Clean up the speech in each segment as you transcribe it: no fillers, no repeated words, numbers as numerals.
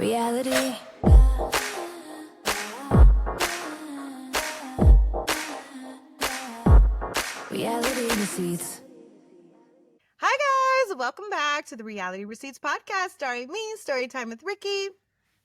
Reality. Reality receipts. Hi guys, welcome back to the Reality Receipts podcast starring me, Storytime with Ricky.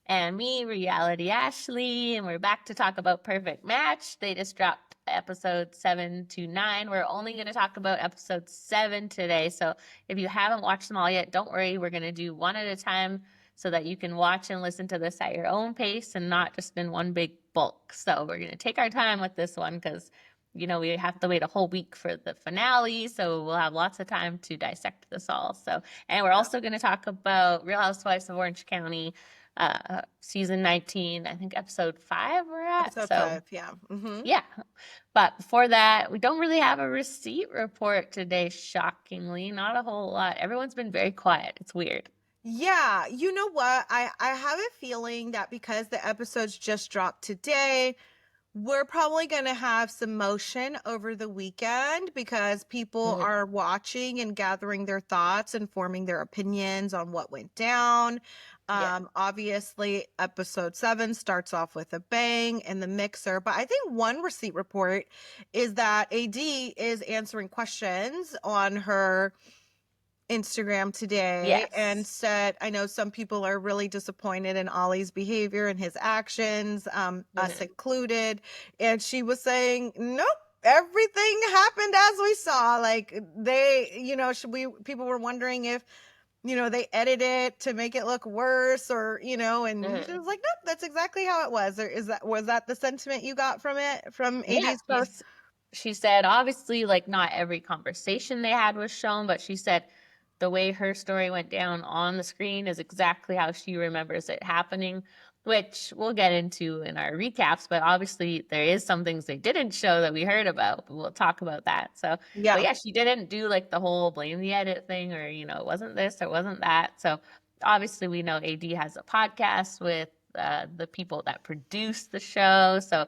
And me, Reality Ashley, and we're back to talk about Perfect Match. They just dropped episode 7 to 9. We're only going to talk about episode 7 today. So if you haven't watched them all yet, don't worry. We're going to do one at a time so that you can watch and listen to this at your own pace and not just in one big bulk. So we're going to take our time with this one because, you know, we have to wait a whole week for the finale. So we'll have lots of time to dissect this all. So, and we're also going to talk about Real Housewives of Orange County. Season 19, I think episode 5 we're at. Episode 5, yeah. Yeah. But before that, we don't really have a receipt report today, shockingly. Not a whole lot. Everyone's been very quiet. It's weird. Yeah, you know what? I have a feeling that because the episodes just dropped today, we're probably going to have some motion over the weekend because people are watching and gathering their thoughts and forming their opinions on what went down. Obviously, episode 7 starts off with a bang in the mixer, but I think one receipt report is that AD is answering questions on her Instagram today and said, I know some people are really disappointed in Ollie's behavior and his actions, us included. And she was saying, nope, everything happened as we saw. Like they, you know, people were wondering if, you know, they edited it to make it look worse or, you know, and she was like, nope, that's exactly how it was. Or was that the sentiment you got from it, from AD's post? She said, obviously, like not every conversation they had was shown, but she said the way her story went down on the screen is exactly how she remembers it happening, which we'll get into in our recaps. But obviously, there is some things they didn't show that we heard about, but we'll talk about that. So, but yeah, she didn't do like the whole blame the edit thing or, you know, it wasn't this or wasn't that. So obviously, we know AD has a podcast with the people that produce the show. So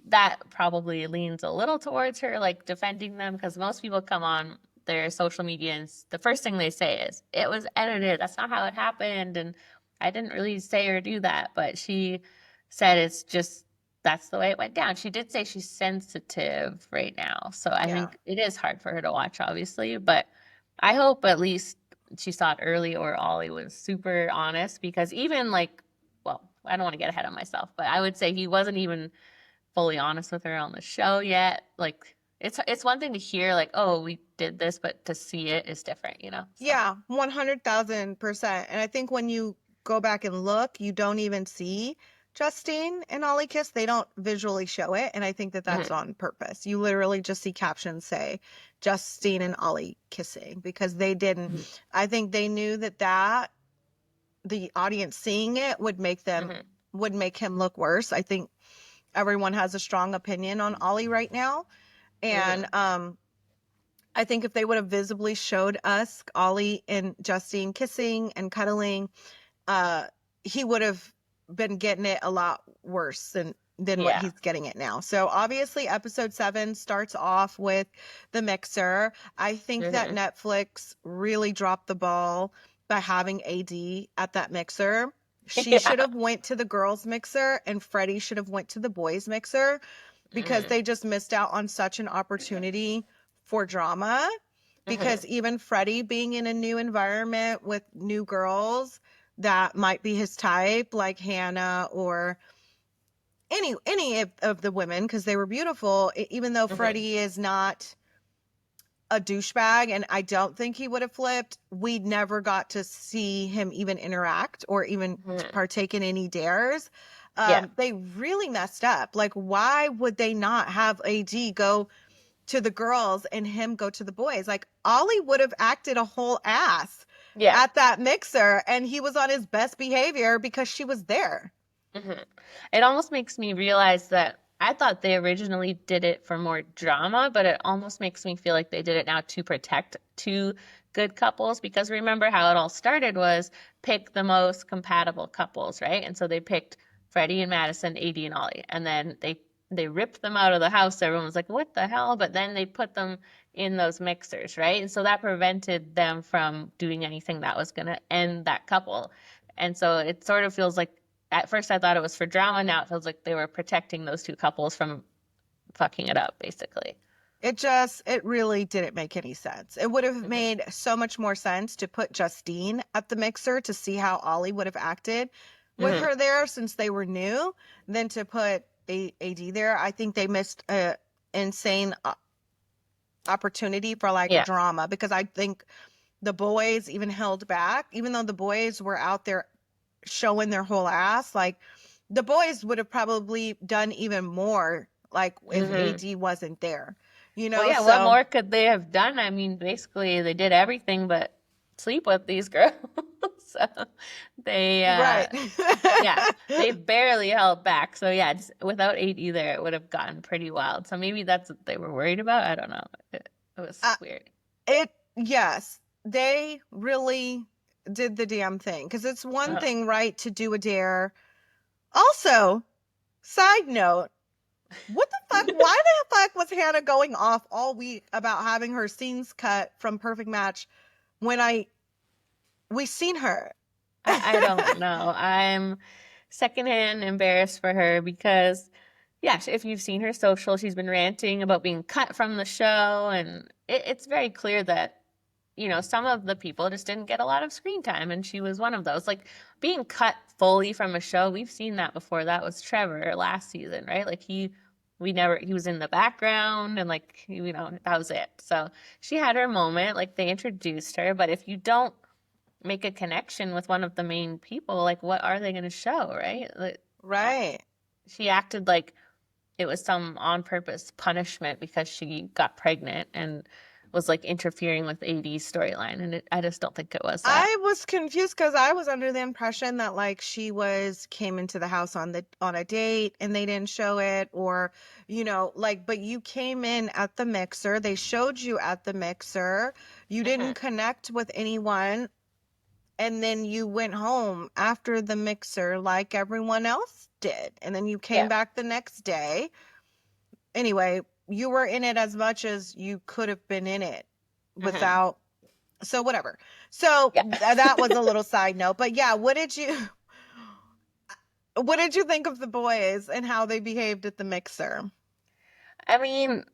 that probably leans a little towards her like defending them because most people come on their social media and the first thing they say is it was edited, that's not how it happened, and I didn't really say or do that. But she said it's just that's the way it went down. She did say she's sensitive right now, so I think it is hard for her to watch, obviously, but I hope at least she saw it early or Ollie was super honest, because even like, well, I don't want to get ahead of myself, but I would say he wasn't even fully honest with her on the show yet. Like it's one thing to hear like, oh, we did this, but to see it is different, you know? So. Yeah, 100,000%. And I think when you go back and look, you don't even see Justine and Ollie kiss. They don't visually show it. And I think that that's on purpose. You literally just see captions say Justine and Ollie kissing because they didn't. I think they knew that the audience seeing it would make them, would make him look worse. I think everyone has a strong opinion on Ollie right now. And I think if they would have visibly showed us Ollie and Justine kissing and cuddling, he would have been getting it a lot worse than what he's getting it now. So obviously episode 7 starts off with the mixer. I think that Netflix really dropped the ball by having AD at that mixer. She should have went to the girls mixer and Freddie should have went to the boys mixer because they just missed out on such an opportunity for drama. Because even Freddie being in a new environment with new girls that might be his type, like Hannah or any of the women, because they were beautiful, even though Freddie is not a douchebag and I don't think he would have flipped, we never got to see him even interact or even partake in any dares. They really messed up. Like, why would they not have AD go to the girls and him go to the boys? Like, Ollie would have acted a whole ass at that mixer and he was on his best behavior because she was there. It almost makes me realize that I thought they originally did it for more drama, but it almost makes me feel like they did it now to protect two good couples, because remember how it all started was pick the most compatible couples, right? And so they picked Freddie and Madison, AD and Ollie, and then they ripped them out of the house. Everyone was like, what the hell? But then they put them in those mixers, right? And so that prevented them from doing anything that was going to end that couple. And so it sort of feels like, at first I thought it was for drama. Now it feels like they were protecting those two couples from fucking it up, basically. It really didn't make any sense. It would have Hmm. made so much more sense to put Justine at the mixer to see how Ollie would have acted with Hmm. her there since they were new than to put AD there. I think they missed a insane opportunity for like Yeah. drama, because I think the boys even held back, even though the boys were out there showing their whole ass. Like, the boys would have probably done even more, like, if Hmm. AD wasn't there, Well, yeah, what so more could they have done? I mean, basically they did everything but sleep with these girls. So they right. yeah, they barely held back. So yeah, just without AD there, it would have gotten pretty wild. So maybe that's what they were worried about. I don't know. It was uh, weird. yes, they really did the damn thing, because it's one Uh-huh. thing, right, to do a dare. Also, side note, what the fuck? Why the fuck was Hannah going off all week about having her scenes cut from Perfect Match when we seen her? I don't know. I'm secondhand embarrassed for her because, yeah, if you've seen her social, she's been ranting about being cut from the show, and it's very clear that, some of the people just didn't get a lot of screen time, and she was one of those. Like, being cut fully from a show, we've seen that before. That was Trevor last season, right? Like, he was in the background, and like, that was it. So she had her moment, like they introduced her, but if you don't make a connection with one of the main people, like what are they going to show, right? Like, Right. she acted like it was some on purpose punishment because she got pregnant and was like interfering with AD's storyline, and I just don't think it was that. I was confused because I was under the impression that, like, came into the house on a date and they didn't show it, or like, but you came in at the mixer, they showed you at the mixer, you Hmm. didn't connect with anyone, and then you went home after the mixer like everyone else did, and then you came Yeah. back the next day. Anyway, you were in it as much as you could have been in it Hmm. without. So whatever. So Yeah. that was a little side note. But yeah, what did you think of the boys and how they behaved at the mixer? I mean,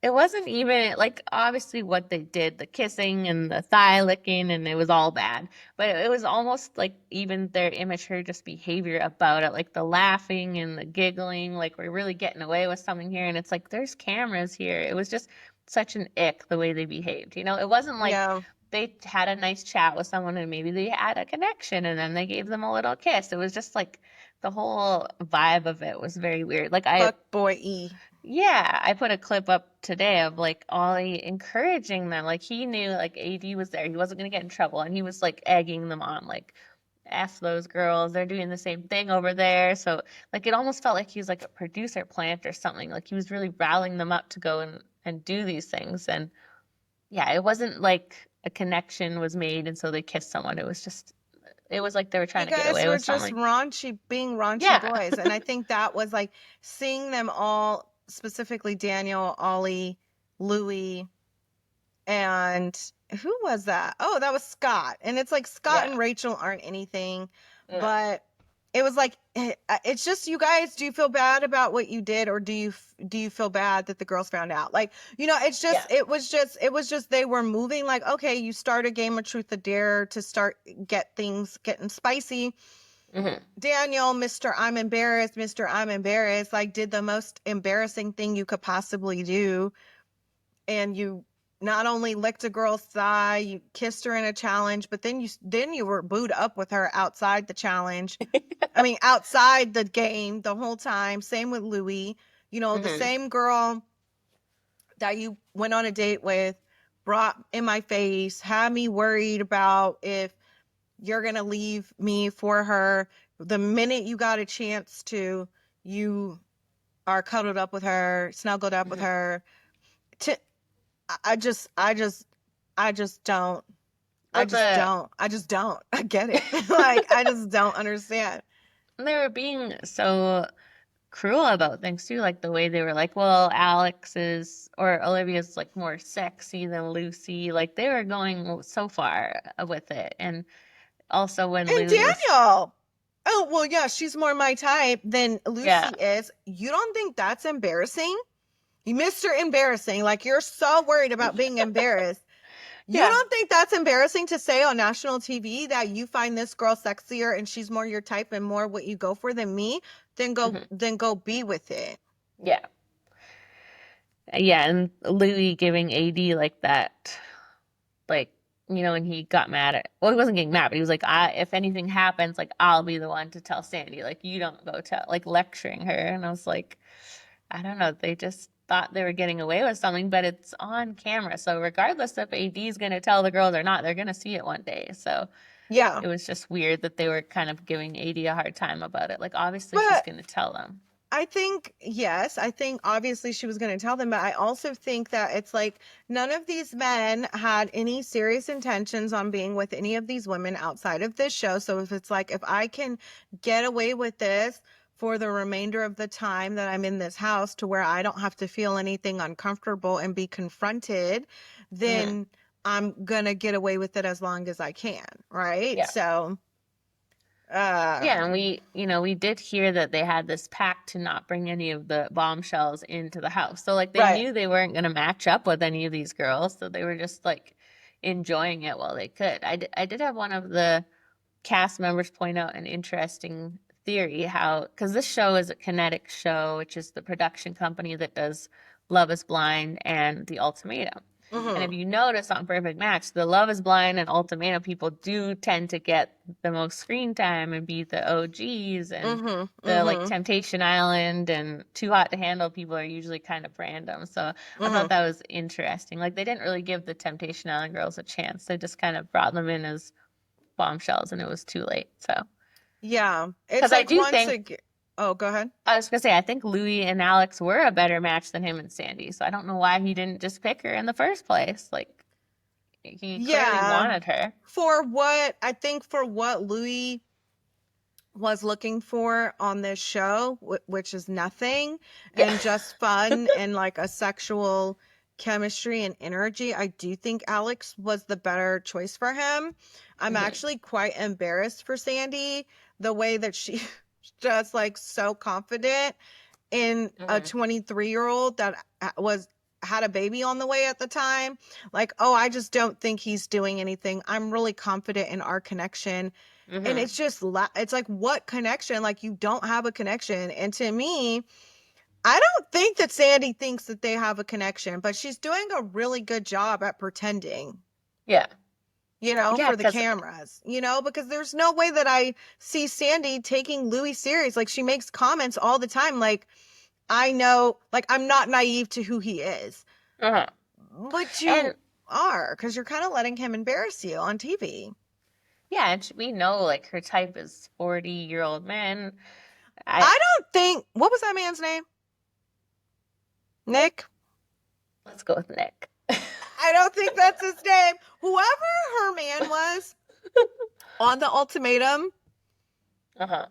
it wasn't even like obviously what they did, the kissing and the thigh licking, and it was all bad. But it was almost like even their immature just behavior about it, like the laughing and the giggling, like we're really getting away with something here. And it's like there's cameras here. It was just such an ick the way they behaved. It wasn't like Yeah, they had a nice chat with someone and maybe they had a connection and then they gave them a little kiss. It was just like the whole vibe of it was very weird. Like fuck boy E. yeah, I put a clip up today of like Ollie encouraging them. Like he knew like AD was there. He wasn't gonna get in trouble and he was like egging them on, like F those girls. They're doing the same thing over there. So like it almost felt like he was like a producer plant or something. Like he was really rallying them up to go and do these things. And yeah, it wasn't like a connection was made and so they kissed someone. It was like they were You trying to get guys away were with just something. raunchy, being raunchy Yeah. boys. And I think that was like seeing them all, specifically Daniel, Ollie, Louie, and who was that? Oh, that was Scott. And it's like Scott Yeah. and Rachel aren't anything, No. but it was like it's just, you guys, do you feel bad about what you did, or do you feel bad that the girls found out? Like, it's Yeah. just it was just they were moving like, okay, you start a game of truth or dare to start get things getting spicy. Hmm. Daniel, Mr. I'm embarrassed, like did the most embarrassing thing you could possibly do, and you not only licked a girl's thigh, you kissed her in a challenge, but then you were booed up with her outside the challenge. I mean, outside the game the whole time. Same with Louis. The Hmm. same girl that you went on a date with brought in my face, had me worried about if you're gonna leave me for her. The minute you got a chance to, you are cuddled up with her, snuggled up with Hmm. her. To, I just don't. I Well, just the don't. I just don't. I get it. Like, I just don't understand. they were being so cruel about things too, like the way they were like, well, Alex is or Olivia's like more sexy than Lucy. Like they were going so far with it. And also when And Louis was, Daniel. Oh, well, yeah, she's more my type than Lucy yeah, is. You don't think that's embarrassing? You Mr. Embarrassing. Like, you're so worried about being embarrassed. You yeah, don't think that's embarrassing to say on national TV that you find this girl sexier and she's more your type and more what you go for than me? hmm Then go be with it. yeah, yeah, and Louis giving AD like that, like, when he got mad at, well, he wasn't getting mad, but he was like, if anything happens, like, I'll be the one to tell Sandy, like, you don't go tell, like, lecturing her. And I was like, I don't know, they just thought they were getting away with something, but it's on camera. So regardless if AD is going to tell the girls or not, they're going to see it one day. So Yeah. it was just weird that they were kind of giving AD a hard time about it. Like, obviously she's But going to tell them. I think, yes, I think obviously she was going to tell them, but I also think that it's like none of these men had any serious intentions on being with any of these women outside of this show. So if it's like, if I can get away with this for the remainder of the time that I'm in this house to where I don't have to feel anything uncomfortable and be confronted, Hmm. then I'm going to get away with it as long as I can. Right. Yeah. So, Yeah, and um, we did hear that they had this pact to not bring any of the bombshells into the house. So like they right. knew they weren't going to match up with any of these girls, so they were just like enjoying it while they could. I did have one of the cast members point out an interesting theory how, because this show is a Kinetic show, which is the production company that does Love is Blind and The Ultimatum. And if Mhm. you notice on Perfect Match, the Love is Blind and Ultimatum people do tend to get the most screen time and be the OGs, and Mhm. the like Mhm. Temptation Island and Too Hot to Handle people are usually kind of random. So I thought Mhm. that was interesting. Like they didn't really give the Temptation Island girls a chance. They just kind of brought them in as bombshells and it was too late. So, Yeah. It's because I like do once think, again. Oh, go ahead. I was gonna say, I think Louis and Alex were a better match than him and Sandy. So I don't know why he didn't just pick her in the first place. Like he clearly Yeah. wanted her. For what I think for what Louis was looking for on this show, which is nothing Yeah. and just fun and like a sexual chemistry and energy, I do think Alex was the better choice for him. I'm Hmm. actually quite embarrassed for Sandy, the way that she just like so confident in a Hmm. 23-year-old that was had a baby on the way at the time. Like, oh, I just don't think he's doing anything. I'm really confident in our connection. And Hmm. it's just it's like, what connection? Like, you don't have a connection. And to me, I don't think that Sandy thinks that they have a connection, but she's doing a really good job at pretending, Yeah. Yeah, for the because cameras, because there's no way that I see Sandy taking Louis serious. Like, she makes comments all the time, like, I know, like, I'm not naive to who he is, uh but and you are, because you're kind of letting him embarrass you on TV. yeah, and we know like her type is 40-year-old men. I I don't think, what was that man's name? Nick? Let's go with Nick. I don't think that's his name. Whoever her man was on the ultimatum, Uh-huh.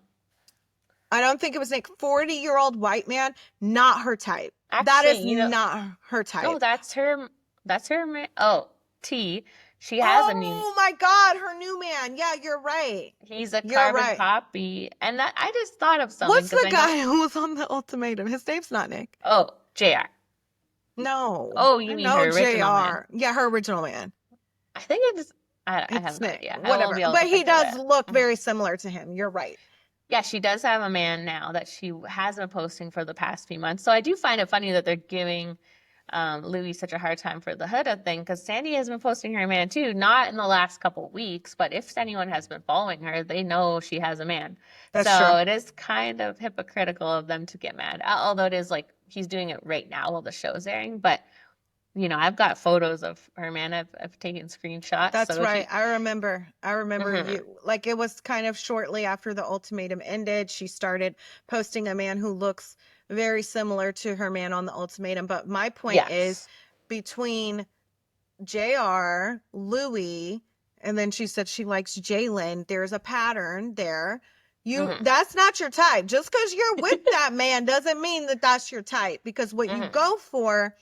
I don't think it was Nick. 40-year-old white man, not her type. That Actually, is not her no, type. that's her. That's her. Oh, T. She has a new. Oh my God, her new man. Yeah, you're right. He's a You're carbon right. copy, and that I just thought of something What's because the I know. guy who was on the ultimatum? His name's not Nick. Oh, Jr. No, Oh, you I mean know her original man? JR. Yeah, her original man. I think it's. I It's have no Nick. idea. I won't Whatever. be able But to he think of does it. look Mhm. very similar to him. You're right. Yeah, she does have a man now that she has been posting for the past few months. So I do find it funny that they're giving Louis such a hard time for the Huda thing, because Sandy has been posting her man too, not in the last couple weeks, but if anyone has been following her, they know she has a man. That's So true. it is kind of hypocritical of them to get mad, although it is like he's doing it right now while the show's airing. But I've got photos of her man. I've taken screenshots. That's So if you, right. I remember Mhm. you, like, it was kind of shortly after the ultimatum ended. She started posting a man who looks very similar to her man on the ultimatum. But my point is, Yes. between JR, Louis, and then she said she likes Jalen, there's a pattern there. Hmm. That's not your type. Just because you're with that man doesn't mean that that's your type, because what you Hmm. go for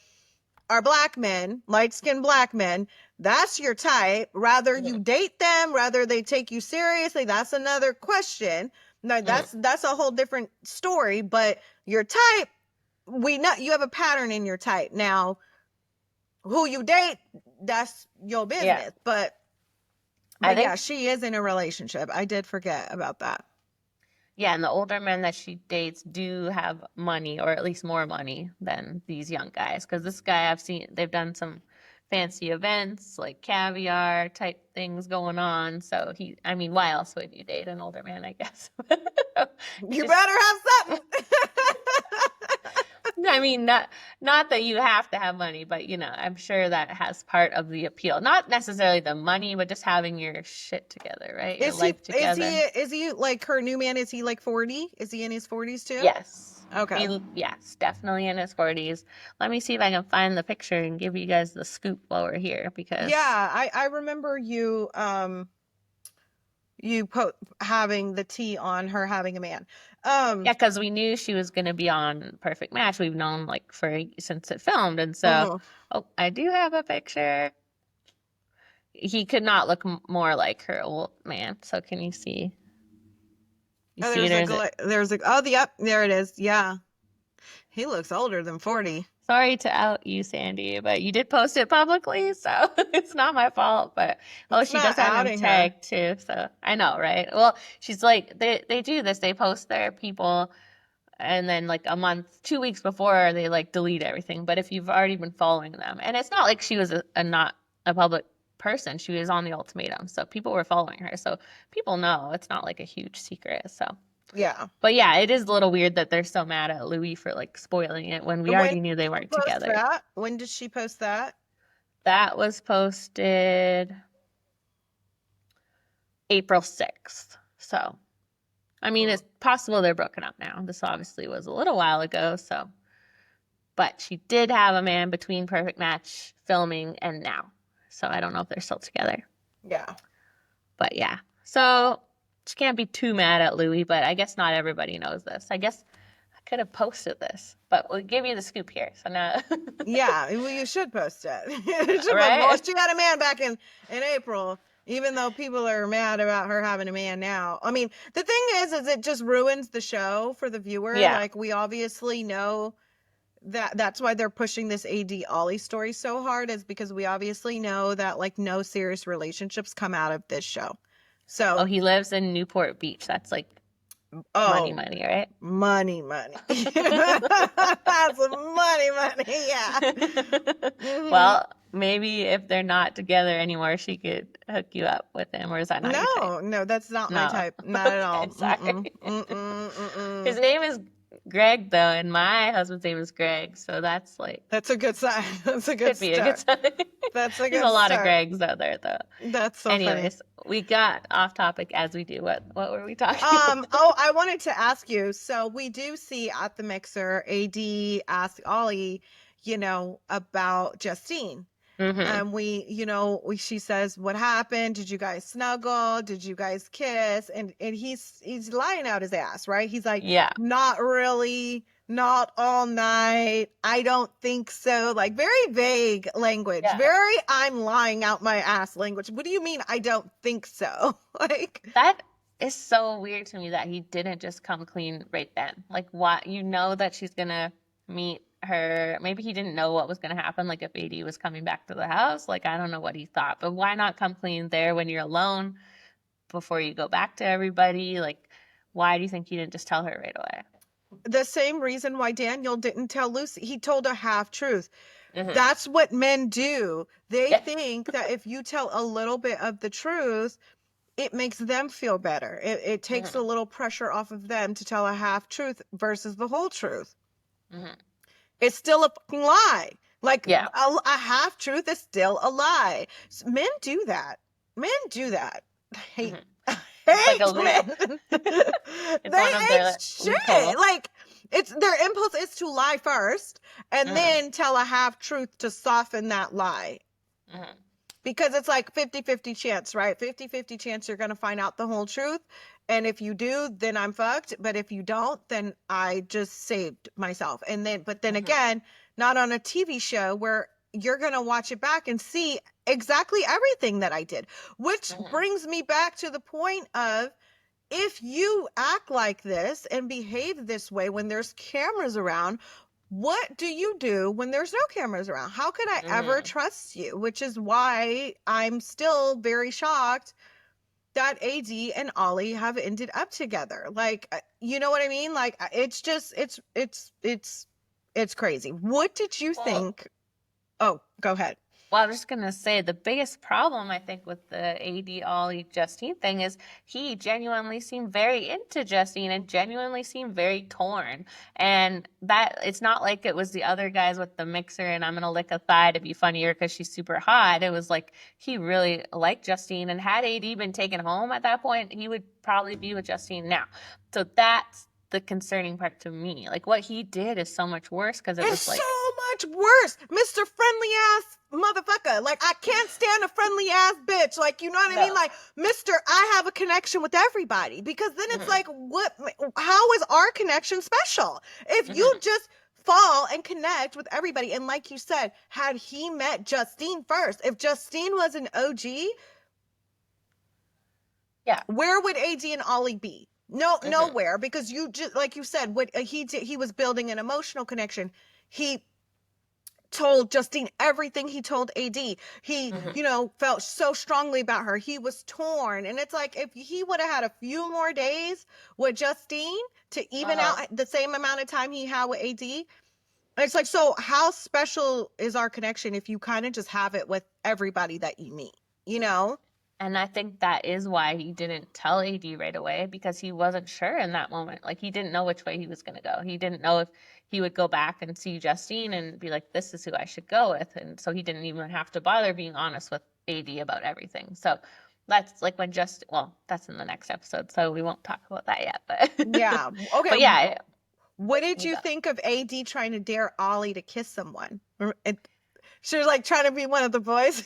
are black men, light-skinned black men. That's your type. Rather you date them, rather they take you seriously, that's another question. No, that's a whole different story. But your type, we know you have a pattern in your type. Now, who you date, that's your business. Yeah. But I think yeah, she is in a relationship. I did forget about that. Yeah, and the older men that she dates do have money, or at least more money than these young guys. Because this guy, I've seen, they've done some fancy events, like caviar type things going on. So I mean, why else would you date an older man, I guess? You better have something. I mean, not that you have to have money, but I'm sure that has part of the appeal. Not necessarily the money, but just having your shit together, right? Your life together. Is he like her new man? Is he like 40? Is he in his 40s too? Yes. Okay. Yes, definitely in his 40s. Let me see if I can find the picture and give you guys the scoop while we're here, because Yeah, I remember you having the tea on her having a man. yeah, because we knew she was going to be on Perfect Match. We've known since it filmed, and so I do have a picture. He could not look more like her old man. So can you see? You see yep, there it is. Yeah. He looks older than 40. Sorry to out you, Sandy, but you did post it publicly, so it's not my fault. But she does have him tagged too, so I know, right? Well, she's like, they do this. They post their people, and then like a month, 2 weeks before, they like delete everything. But if you've already been following them, and it's not like she was not a public person, she was on the ultimatum, so people were following her, so people know. It's not like a huge secret, so. Yeah. But yeah, it is a little weird that they're so mad at Louis for like spoiling it when we already knew they weren't together. When did she post that? That was posted April 6th. So, I mean, it's possible they're broken up now. This obviously was a little while ago, so. But she did have a man between Perfect Match filming and now. So I don't know if they're still together. Yeah. But yeah. So she can't be too mad at Louis, but I guess not everybody knows this. I guess I could have posted this, but we'll give you the scoop here. So now. Yeah, well, you should post it. Right? Well, she had a man back in April, even though people are mad about her having a man now. I mean, the thing is it just ruins the show for the viewer. Yeah. Like, we obviously know that's why they're pushing this Ollie story so hard, is because we obviously know that like no serious relationships come out of this show. So he lives in Newport Beach. That's like money, right? Money. That's money, yeah. Mm-hmm. Well, maybe if they're not together anymore, she could hook you up with him, or is that not your type? No, that's not my type. Not at all. Sorry. His name is Greg, though, and my husband's name is Greg, so that's like... That's a good sign. That's a good start. Could be a good sign. That's a good There's a lot of Gregs out there, though. That's so Anyways, we got off topic as we do. What were we talking about? I wanted to ask you, so we do see at the mixer, AD ask Ollie, about Justine. And she says, what happened? Did you guys snuggle? Did you guys kiss? And he's lying out his ass, right? He's like, yeah, not really, not all night. I don't think so. Like, very vague language, very I'm lying out my ass language. What do you mean? I don't think so. Like, that is so weird to me that he didn't just come clean right then. Like, what? That she's gonna meet her. Maybe he didn't know what was going to happen, like if AD was coming back to the house. Like, I don't know what he thought, but why not come clean there when you're alone before you go back to everybody? Like, why do you think he didn't just tell her right away? The same reason why Daniel didn't tell Lucy. He told a half truth. That's what men do. They think that if you tell a little bit of the truth, it makes them feel better. It takes a little pressure off of them to tell a half truth versus the whole truth. It's still a fucking lie. Like, a half truth is still a lie. Men do that. I hate men. They hate shit. Like, it's their impulse is to lie first and then tell a half truth to soften that lie. Because it's like 50-50 chance, right? 50-50 chance you're going to find out the whole truth. And if you do, then I'm fucked. But if you don't, then I just saved myself. But then again, not on a TV show where you're going to watch it back and see exactly everything that I did, which brings me back to the point of, if you act like this and behave this way when there's cameras around, what do you do when there's no cameras around? How could I ever trust you? Which is why I'm still very shocked that AD and Ollie have ended up together. Like, you know what I mean? Like, it's just, it's crazy. What did you think? Oh, go ahead. Well, I was just gonna say the biggest problem I think with the AD Ollie Justine thing is he genuinely seemed very into Justine and genuinely seemed very torn. And that it's not like it was the other guys with the mixer and I'm gonna lick a thigh to be funnier because she's super hot. It was like he really liked Justine, and had AD been taken home at that point, he would probably be with Justine now. So that's the concerning part to me. Like what he did is so much worse because it was like so much worse, Mr. Friendly ass motherfucker. Like, I can't stand a friendly ass bitch. Like, you know what I mean? Like, Mr. I have a connection with everybody, because then it's like, how is our connection special if you just fall and connect with everybody? And like you said, had he met Justine first, if Justine was an OG, where would AD and Ollie be? No, nowhere, because you just, like you said, what he was building an emotional connection. He told Justine everything he told AD. He, you know, felt so strongly about her. He was torn. And it's like, if he would have had a few more days with Justine to even out the same amount of time he had with AD, it's like, so how special is our connection if you kind of just have it with everybody that you meet, you know? And I think that is why he didn't tell AD right away, because he wasn't sure in that moment. Like, he didn't know which way he was going to go. He didn't know if he would go back and see Justine and be like, this is who I should go with. And so he didn't even have to bother being honest with AD about everything. So that's like when well, that's in the next episode, so we won't talk about that yet. But yeah. Okay. But yeah. What did you think of AD trying to dare Ollie to kiss someone? She was like trying to be one of the boys.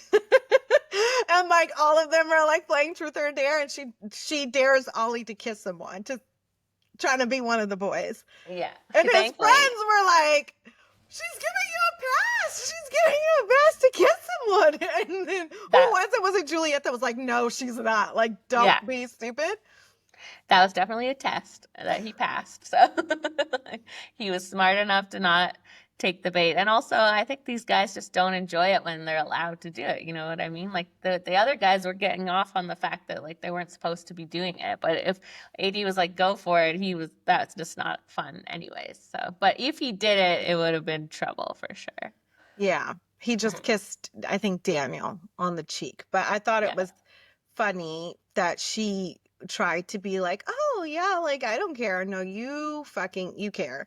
And like all of them are like playing truth or dare, and she dares Ollie to kiss someone, to trying to be one of the boys. Yeah. And his friends were like, she's giving you a pass. She's giving you a pass to kiss someone. And then who was it? Was it Juliet that was like, no, she's not. Like, don't be stupid. That was definitely a test that he passed. So he was smart enough to not take the bait. And also, I think these guys just don't enjoy it when they're allowed to do it. You know what I mean? Like the other guys were getting off on the fact that like they weren't supposed to be doing it. But if AD was like, go for it, that's just not fun anyways. So, but if he did it, it would have been trouble for sure. Yeah. He just kissed, I think, Daniel on the cheek. But I thought it was funny that she tried to be like, oh yeah, like I don't care. No, you care.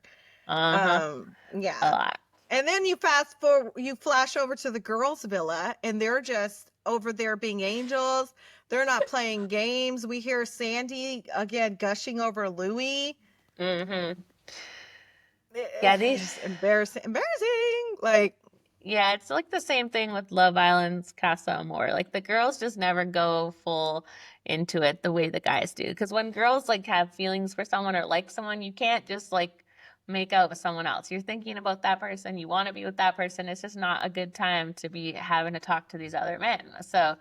Yeah. A lot. And then you flash over to the girls' villa, and they're just over there being angels. They're not playing games. We hear Sandy again gushing over Louis. Yeah, these embarrassing. Like, yeah, it's like the same thing with Love Island's Casa Amor. Like the girls just never go full into it the way the guys do. Because when girls like have feelings for someone or like someone, you can't just like make out with someone else. You're thinking about that person. You want to be with that person. It's just not a good time to be having to talk to these other men. So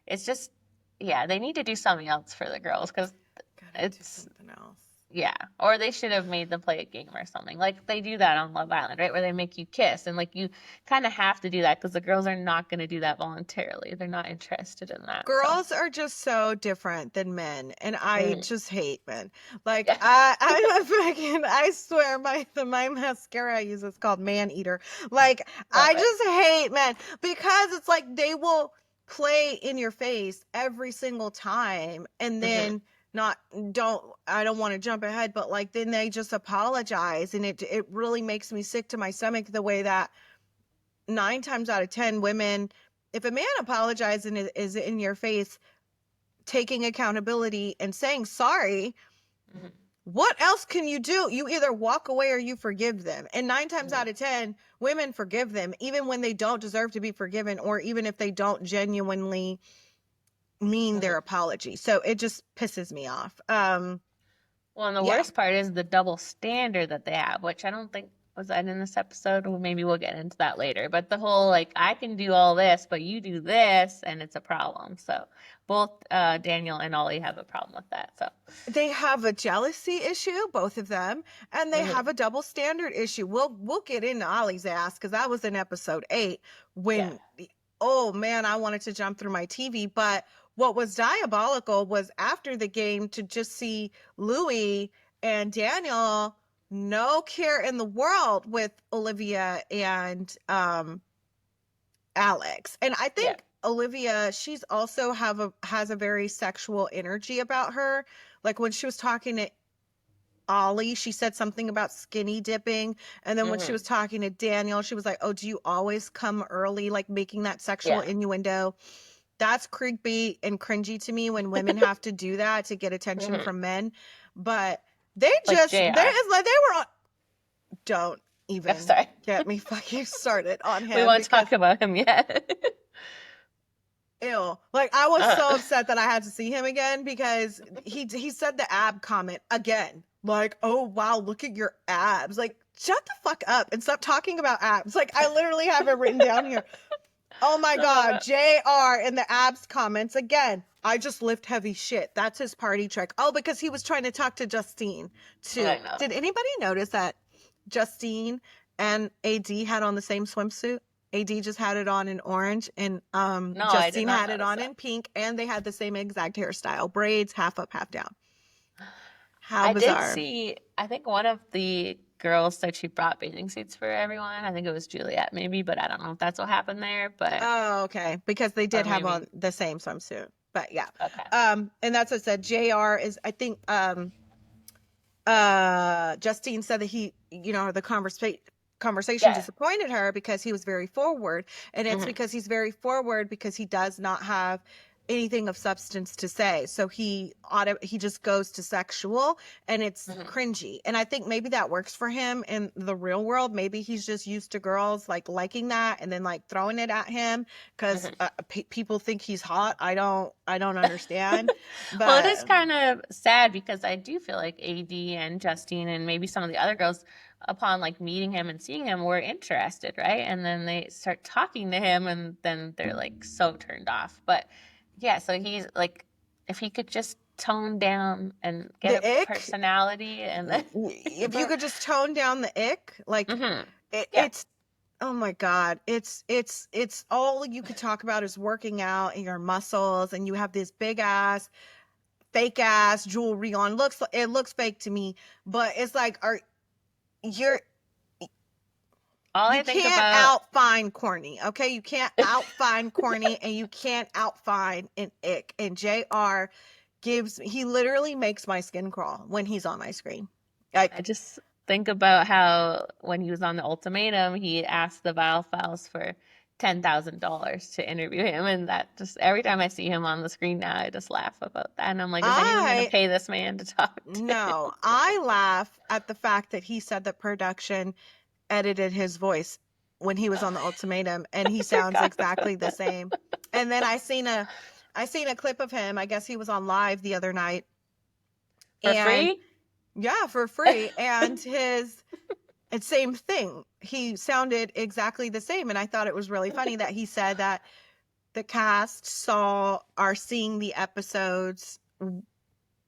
it's just, they need to do something else for the girls, because it's something else. Yeah, or they should have made them play a game or something. Like they do that on Love Island, right? Where they make you kiss, and like you kind of have to do that because the girls are not going to do that voluntarily. They're not interested in that. Girls are just so different than men, and I just hate men. Like I swear my mascara I use is called Man Eater. Like I just hate men, because it's like they will play in your face every single time, and then I don't want to jump ahead, but like then they just apologize, and it really makes me sick to my stomach the way that 9 times out of 10 women, if a man apologizes and is in your face taking accountability and saying sorry, what else can you do? You either walk away or you forgive them. And 9 times out of 10 women forgive them even when they don't deserve to be forgiven, or even if they don't genuinely mean their apology. So it just pisses me off. Well, and the worst part is the double standard that they have, which I don't think was that in this episode? Well, maybe we'll get into that later. But the whole like I can do all this, but you do this, and it's a problem. So both Daniel and Ollie have a problem with that. So They have a jealousy issue, both of them, and they Mhm. have a double standard issue. We'll get into Ollie's ass because that was in episode 8 when oh man, I wanted to jump through my TV. But what was diabolical was after the game to just see Louis and Daniel no care in the world with Olivia and Alex. And I think Olivia, she's also has a very sexual energy about her. Like when she was talking to Ollie, she said something about skinny dipping. And then when she Mhm. was talking to Daniel, she was like, "Oh, do you always come early?" Like making that sexual innuendo. That's creepy and cringy to me when women have to do that to get attention Mhm. from men. But they Like just, JR. it's like they were on, don't even sorry. get me fucking started on him. We won't because talk about him yet. ew. Like I was so Uh. upset that I had to see him again because he said the ab comment again. Like, "Oh wow, look at your abs." Like, shut the fuck up and stop talking about abs. Like I literally have it written down here. Oh my God, JR in the abs comments again. "I just lift heavy shit." That's his party trick. Oh, because he was trying to talk to Justine too. I know. Did anybody notice that Justine and AD had on the same swimsuit? AD just had it on in orange and No, I did Justine not had it notice on that. in pink, and they had the same exact hairstyle. Braids, half up, half down. How I did bizarre. see, I think one of the girls said she brought bathing suits for everyone. I think it was Juliet maybe, but I don't know if that's what happened there. But Oh, okay. Because they did or have maybe on the same swimsuit. But yeah. okay. And that's what I said. JR is, I think, Justine said that he, the conversation Yeah. disappointed her because he was very forward, and it's Mhm. because he's very forward because he does not have anything of substance to say, so he just goes to sexual, and it's Mhm. cringy. And I think maybe that works for him in the real world. Maybe he's just used to girls like liking that and then like throwing it at him because Mhm. people think he's hot. I don't understand. Well, it is But kind of sad because I do feel like AD and Justine and maybe some of the other girls, upon like meeting him and seeing him, were interested, right? And then they start talking to him, and then they're like so turned off. But yeah, so he's like, if he could just tone down and get the a ick, personality, and then if you could just tone down the ick, like Mhm. Yeah. it's oh my God, it's all you could talk about is working out and your muscles, and you have this big ass fake ass jewelry on. It looks fake to me, but it's like you're All you I think can't about outfind corny, okay? You can't outfind corny, and you can't outfind an ick. And JR he literally makes my skin crawl when he's on my screen. I Like, just think about how when he was on the ultimatum, he asked the Vial Files for $10,000 to interview him, and that just every time I see him on the screen now, I just laugh about that, and I'm like, is anyone going to I pay this man to talk to him? no, I laugh at the fact that he said that production edited his voice when he was on the ultimatum, and he sounds Forgot exactly about the that. same. And then I seen a clip of him. I guess he was on live the other night. For And free? yeah, for free. And it's same thing. He sounded exactly the same. And I thought it was really funny that he said that the cast are seeing the episodes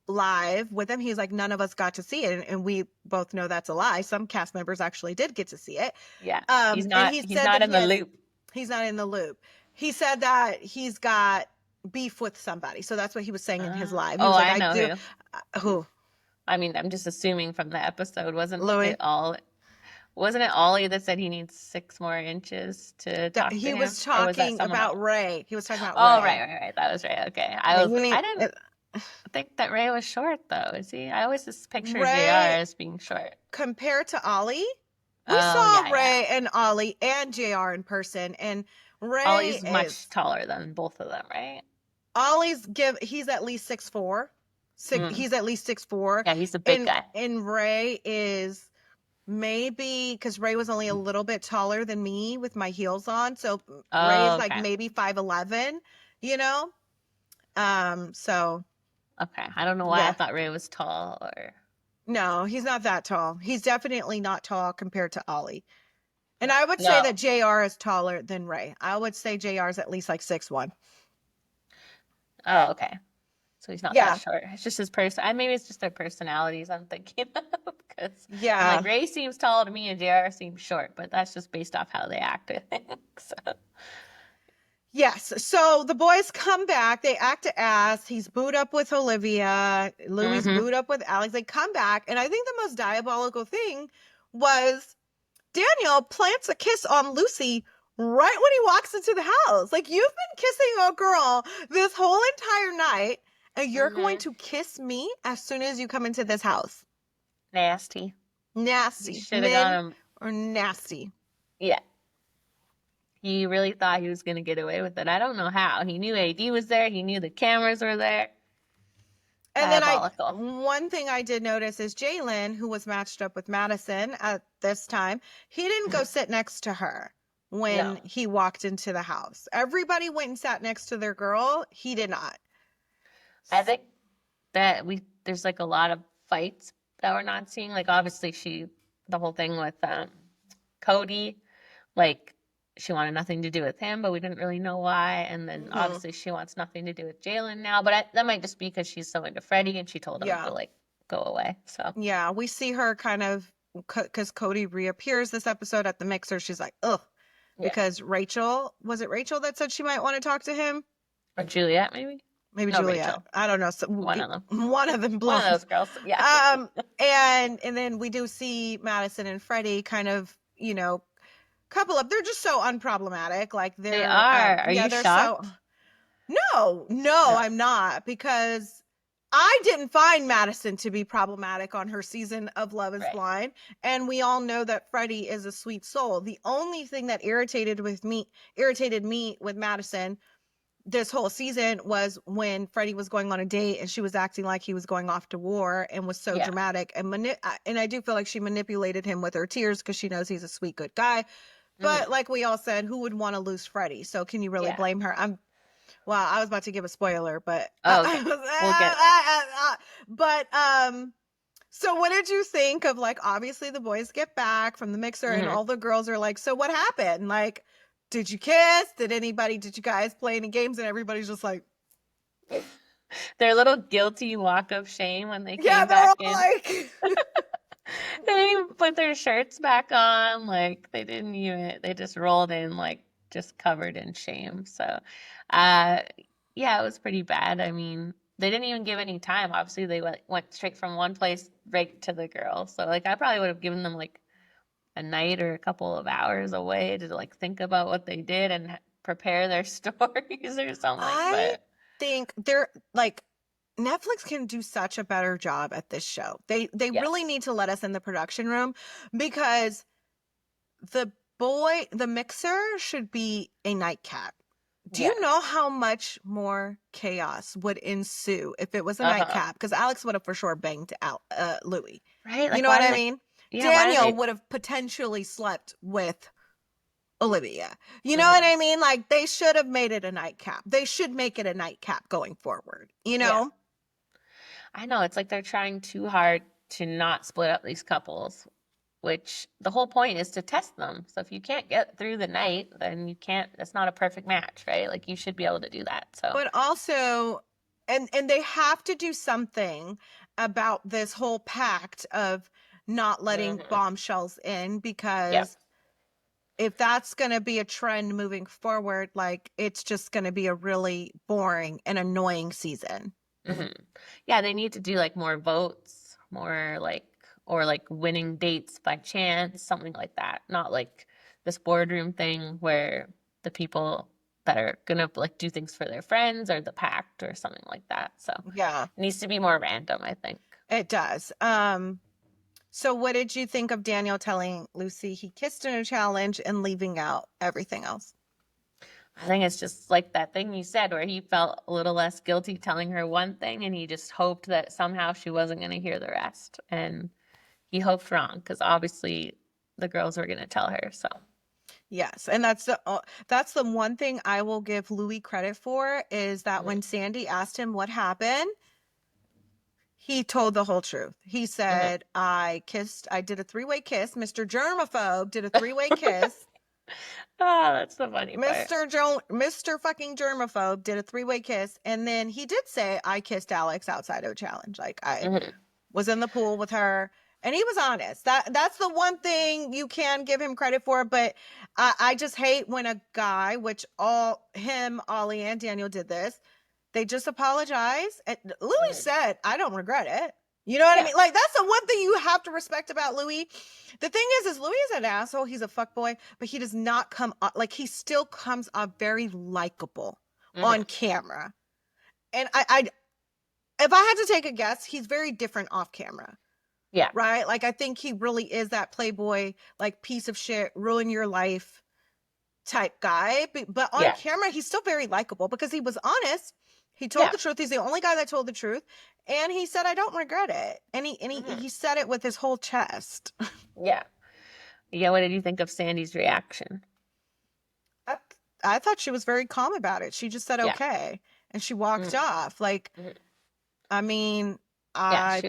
live with him. He's like, none of us got to see it. And we both know that's a lie. Some cast members actually did get to see it. Yeah, he's And not. he He's said not that in the loop. he's not in the loop. He said that he's got beef with somebody. So that's what he was saying in his live. He Oh, was like, I I know do. who. Who? I mean, I'm just assuming from the episode, Louis? wasn't it Ollie that said he needs 6 more inches to talk to He him, was or was that talking someone else? about Ray. He was talking about Oh, Ray. right. That was Ray. Okay. Yeah, you I need didn't think that Ray was short though. Is he? I always just picture JR Ray as being short. compared to Ollie. We Oh, saw yeah. Ray and Ollie and JR in person, and Ray Ollie's is much taller than both of them, right? he's at least 6'4". Mm. He's at least 6'4". Yeah, he's a big guy. And Ray is maybe, because Ray was only a little bit taller than me with my heels on, so Ray is like Okay. maybe 5'11", you know. So Okay. I don't know why I yeah. thought Ray was tall, or No, he's not that tall. He's definitely not tall compared to Ollie. And I would say No. that JR is taller than Ray. I would say JR is at least like 6'1". Oh, okay. So he's not that Yeah. short. It's just his person. Maybe it's just their personalities I'm thinking of because I'm like Yeah. Ray seems tall to me and JR seems short, but that's just based off how they act, I think. So Yes. So the boys come back. They act ass. He's booed up with Olivia. Louis hmm booed up with Alex. They come back. And I think the most diabolical thing was Daniel plants a kiss on Lucy right when he walks into the house. Like, you've been kissing a girl this whole entire night, and you're going to kiss me as soon as you come into this house. Nasty. He Nasty. should have got Men him. are nasty. Yeah. He really thought he was going to get away with it. I don't know how. He knew AD was there. He knew the cameras were there. And then Diabolical. one thing I did notice is Jalen, who was matched up with Madison at this time, he didn't go sit next to her when No. he walked into the house. Everybody went and sat next to their girl. He did not. I think that there's like a lot of fights that we're not seeing. Like obviously the whole thing with Cody, like she wanted nothing to do with him, but we didn't really know why. And then obviously she wants nothing to do with Jalen now, but that might just be because she's so into Freddie and she told him to like go away. So Yeah, we see her kind of, because Cody reappears this episode at the mixer. She's like, ugh, because was it Rachel that said she might want to talk to him? Or Juliet maybe? Maybe No, Juliet. Rachel. I don't know. One of them. One of them One blondes. of those girls. Yeah. And then we do see Madison and Freddie kind of, couple up. They're just so unproblematic. Like They are. Are you they're shocked? No, I'm not, because I didn't find Madison to be problematic on her season of Love is Blind. And we all know that Freddie is a sweet soul. The only thing that irritated me with Madison this whole season was when Freddie was going on a date and she was acting like he was going off to war and was so dramatic. And I do feel like she manipulated him with her tears because she knows he's a sweet, good guy. But like we all said, who would want to lose Freddie? So can you really blame her? Well, I was about to give a spoiler, but Okay. We'll get it. But so what did you think of, like, obviously the boys get back from the mixer and all the girls are like, so what happened? Like, did you kiss? Did you guys play any games? And everybody's just like, their little guilty walk of shame when they came they're back all in. like, They didn't even put their shirts back on. Like they just rolled in like just covered in shame. So, yeah, it was pretty bad. I mean, they didn't even give any time. Obviously, they went straight from one place right to the girl. So, like, I probably would have given them like a night or a couple of hours away to like think about what they did and prepare their stories or something. I think they're like, Netflix can do such a better job at this show. They really need to let us in the production room, because the mixer should be a nightcap. Do you know how much more chaos would ensue if it was a nightcap? Because Alex would have for sure banged out Louis. Right? Like, You know what I mean? Yeah, Daniel would have potentially slept with Olivia. You know what I mean? Like, they should have made it a nightcap. They should make it a nightcap going forward, you know? Yeah. I know, it's like they're trying too hard to not split up these couples, which the whole point is to test them. So if you can't get through the night, then you can't, that's not a perfect match, right? Like, you should be able to do that. So, but also, and they have to do something about this whole pact of not letting bombshells in, because if that's going to be a trend moving forward, like, it's just going to be a really boring and annoying season. Yeah, they need to do like more votes, more like, or like winning dates by chance, something like that. Not like this boardroom thing where the people that are gonna like do things for their friends or the pact or something like that. So it needs to be more random, I think. It does. So what did you think of Daniel telling Lucy he kissed in a challenge and leaving out everything else? I think it's just like that thing you said where he felt a little less guilty telling her one thing and he just hoped that somehow she wasn't going to hear the rest. And he hoped wrong, because obviously the girls were going to tell her. So yes, and that's the one thing I will give Louis credit for, is that when Sandy asked him what happened, He told the whole truth. He said, I did a 3-way kiss. Mr. Germaphobe did a 3-way kiss. Oh, that's the funny part. Mr. fucking Germaphobe did a 3-way kiss. And then he did say, I kissed Alex outside of a challenge. Like, I was in the pool with her. And he was honest. That's the one thing you can give him credit for. But I just hate when a guy, which Ollie and Daniel did this, they just apologize. And Louis said, I don't regret it. You know what I mean? Like, that's the one thing you have to respect about Louis. The thing is Louis is an asshole. He's a fuckboy, but he does not come off, like, he still comes off very likable on camera. And if I had to take a guess, he's very different off camera. Yeah. Right? Like, I think he really is that playboy, like, piece of shit, ruin your life type guy. But on camera, he's still very likable because he was honest. He told the truth. He's the only guy that told the truth. And he said, I don't regret it. And he said it with his whole chest. Yeah. Yeah, what did you think of Sandy's reaction? I thought she was very calm about it. She just said, okay. And she walked off. Like, I mean, I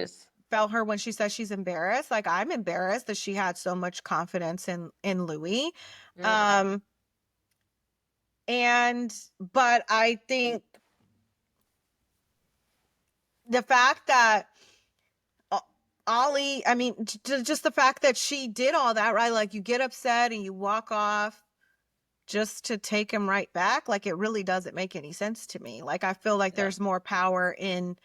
felt her when she said she's embarrassed. Like, I'm embarrassed that she had so much confidence in Louis. But I think the fact that Ollie, I mean, just the fact that she did all that, right? Like, you get upset and you walk off just to take him right back. Like, it really doesn't make any sense to me. Like, I feel like there's more power in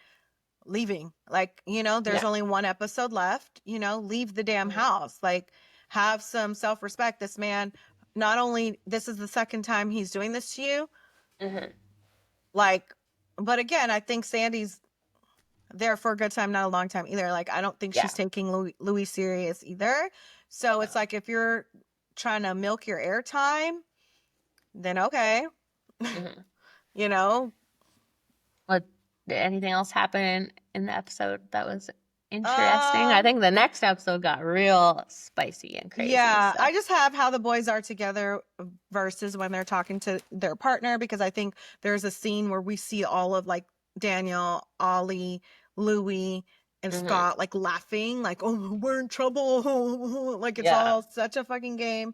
leaving. Like, you know, there's only one episode left, you know, leave the damn house. Like, have some self-respect. This man, not only, this is the second time he's doing this to you. Like, but again, I think Sandy's there for a good time, not a long time either. Like, I don't think she's taking Louis serious either. So it's like, if you're trying to milk your airtime, then okay. You know. What, did anything else happen in the episode that was interesting? I think the next episode got real spicy and crazy. Yeah, so. I just have how the boys are together versus when they're talking to their partner, because I think there's a scene where we see all of, like, Daniel, Ollie, Louis, and Scott, like, laughing, like, oh, we're in trouble. Like, it's all such a fucking game.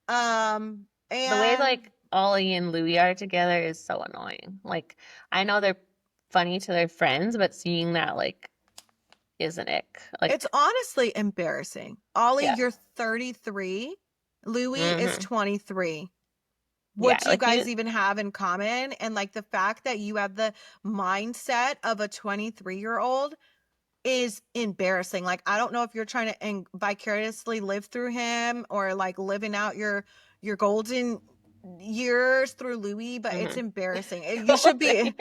And the way, like, Ollie and Louis are together is so annoying. Like, I know they're funny to their friends, but seeing that, like, is an ick. Like, it's honestly embarrassing. Ollie, you're 33. Louis is 23. What do you guys even have in common? And, like, the fact that you have the mindset of a 23-year-old is embarrassing. Like, I don't know if you're trying to vicariously live through him or, like, living out your golden years through Louis, but it's embarrassing. You should be or living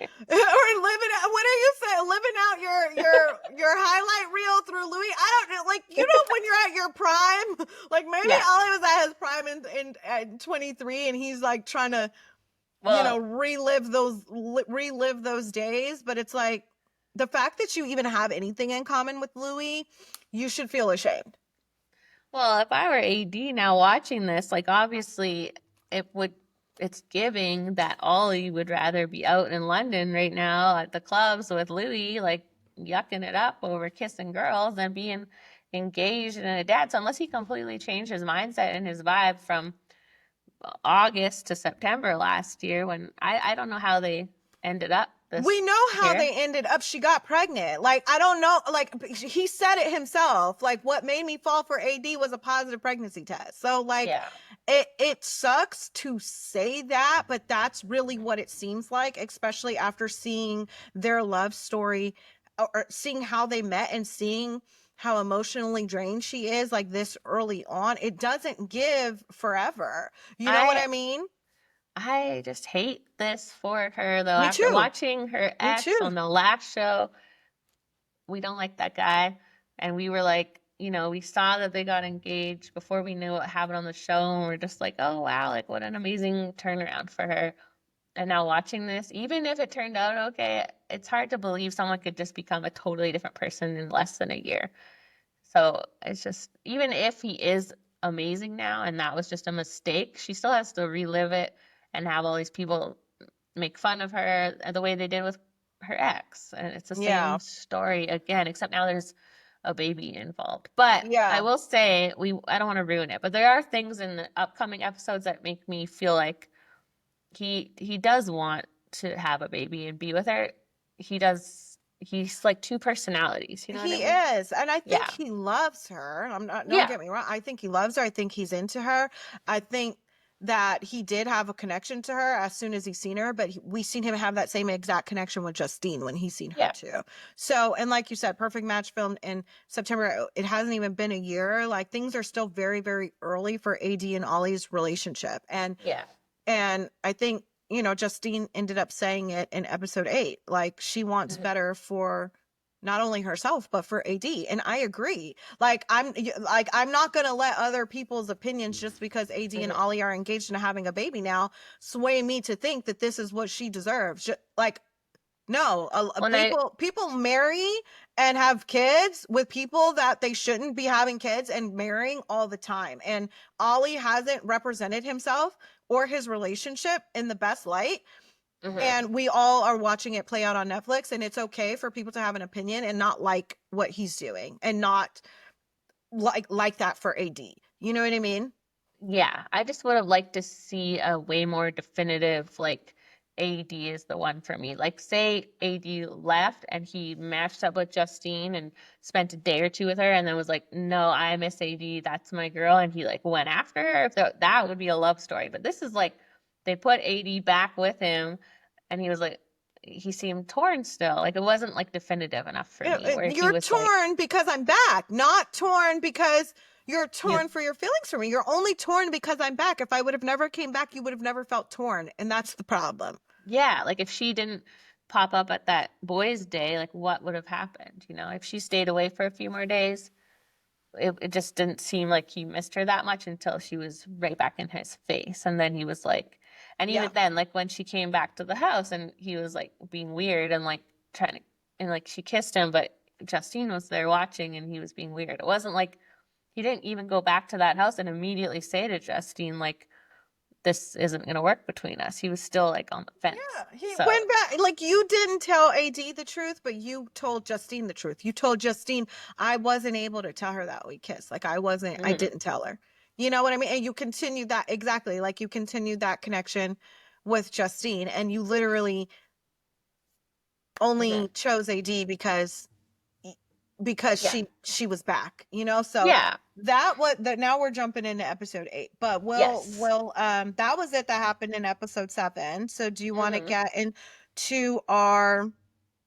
out, what are you saying? Living out your highlight reel through Louis. I don't know, like, you know, when you're at your prime, like, maybe Ollie was at his prime in 23 and he's, like, trying to you know, relive those days. But it's like, the fact that you even have anything in common with Louis, you should feel ashamed. Well, if I were AD now watching this, like, obviously it's giving that Ollie would rather be out in London right now at the clubs with Louis, like, yucking it up over kissing girls than being engaged in a dance, unless he completely changed his mindset and his vibe from August to September last year, when I don't know how they ended up. We know how they ended up. She got pregnant. Like, I don't know. Like, he said it himself. Like, what made me fall for AD was a positive pregnancy test. So, like, it sucks to say that, but that's really what it seems like, especially after seeing their love story or seeing how they met and seeing how emotionally drained she is, like, this early on. It doesn't give forever. You know what I mean? I just hate this for her, though. Me After too. watching her ex on the last show, we don't like that guy. And we were like, you know, we saw that they got engaged before we knew what happened on the show. And we're just like, oh, wow, like, what an amazing turnaround for her. And now watching this, even if it turned out okay, it's hard to believe someone could just become a totally different person in less than a year. So it's just, even if he is amazing now and that was just a mistake, she still has to relive it and have all these people make fun of her the way they did with her ex, and it's the Yeah. same story again, except now there's a baby involved. But I Yeah. will say, I don't want to ruin it, but there are things in the upcoming episodes that make me feel like he does want to have a baby and be with her. He does. He's like two personalities. You know what I He mean? is, and I think Yeah. he loves her. I'm not, don't Yeah. get me wrong. I think he loves her. I think he's into her. I think that he did have a connection to her as soon as he seen her, but we seen him have that same exact connection with Justine when he seen her Yeah. too. So, and like you said, Perfect Match filmed in September. It hasn't even been a year. Like things are still very, very early for AD and Ollie's relationship. Yeah. And I think, you know, Justine ended up saying it in episode 8. Like she wants Mhm. better for not only herself but for AD. And I agree. I'm not going to let other people's opinions just because AD and Mhm. Ollie are engaged and having a baby now sway me to think that this is what she deserves. Like no, When I people marry and have kids with people that they shouldn't be having kids and marrying all the time. And Ollie hasn't represented himself or his relationship in the best light. Mhm. And we all are watching it play out on Netflix, and it's okay for people to have an opinion and not like what he's doing and not like that for AD. You know what I mean? Yeah, I just would have liked to see a way more definitive, like, AD is the one for me. Like, say AD left and he matched up with Justine and spent a day or two with her and then was like, no, I miss AD, that's my girl. And he, like, went after her. If that would be a love story. But this is like, they put AD back with him and he was like, he seemed torn still. Like, it wasn't, like, definitive enough for me, where he You're was like, torn because I'm back, not torn because you're you torn for your feelings for me. You're only torn because I'm back. If I would have never came back, you would have never felt torn, and that's the problem. yeah, like if she didn't pop up at that boys' day, like what would have happened? You know, if she stayed away for a few more days, it just didn't seem like he missed her that much until she was right back in his face. And then he was like, and Yeah. even then, like when she came back to the house and he was like being weird and like trying to, and like she kissed him, but Justine was there watching and he was being weird. It wasn't like he didn't even go back to that house and immediately say to Justine, like, this isn't going to work between us. He was still like on the fence. Yeah, he So. went back. Like you didn't tell AD the truth, but you told Justine the truth. You told Justine I wasn't able to tell her that we kissed. Like I wasn't. I Mhm. didn't tell her. You know what I mean? And you continued that exactly. Like you continued that connection with Justine, and you literally only Mhm. chose AD because Yeah. she was back, you know. So Yeah. that now we're jumping into episode 8, but Yes. that was it that happened in episode 7. So do you want to Hmm. get into our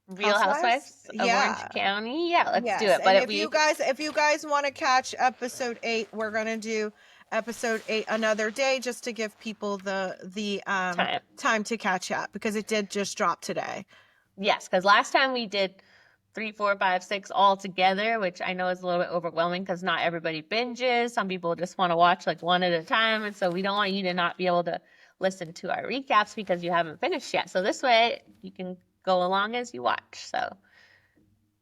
Real housewives? Housewives of Orange Yeah. County. Yeah, let's do Yes, it. and But if if you guys want to catch episode 8, we're gonna do episode 8 another day just to give people the time. time to catch up because it did just drop today. Yes, because last time we did 3, 4, 5, 6 all together, which I know is a little bit overwhelming because not everybody binges. Some people just want to watch like one at a time. And so we don't want you to not be able to listen to our recaps because you haven't finished yet. So this way you can go along as you watch. So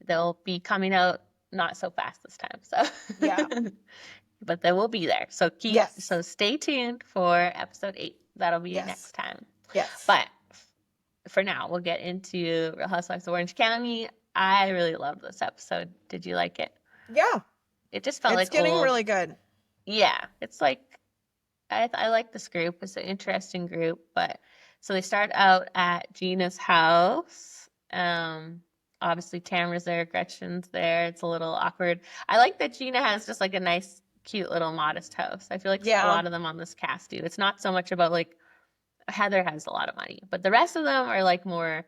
they'll be coming out not so fast this time. Yeah. So but they will be there. So Yes. stay tuned for episode 8. That'll be Yes. next time. Yes. But for now, we'll get into Real Housewives of Orange County. I really loved this episode. Did you like it? Yeah. It just felt It's like getting old. really good. Yeah, it's like I like this group. It's an interesting group. But so they start out at Gina's house. Obviously Tamara's there, Gretchen's there. It's a little awkward. I like that Gina has just like a nice, cute little modest house. I feel like a Yeah. lot of them on this cast do. It's not so much about like Heather has a lot of money, but the rest of them are like more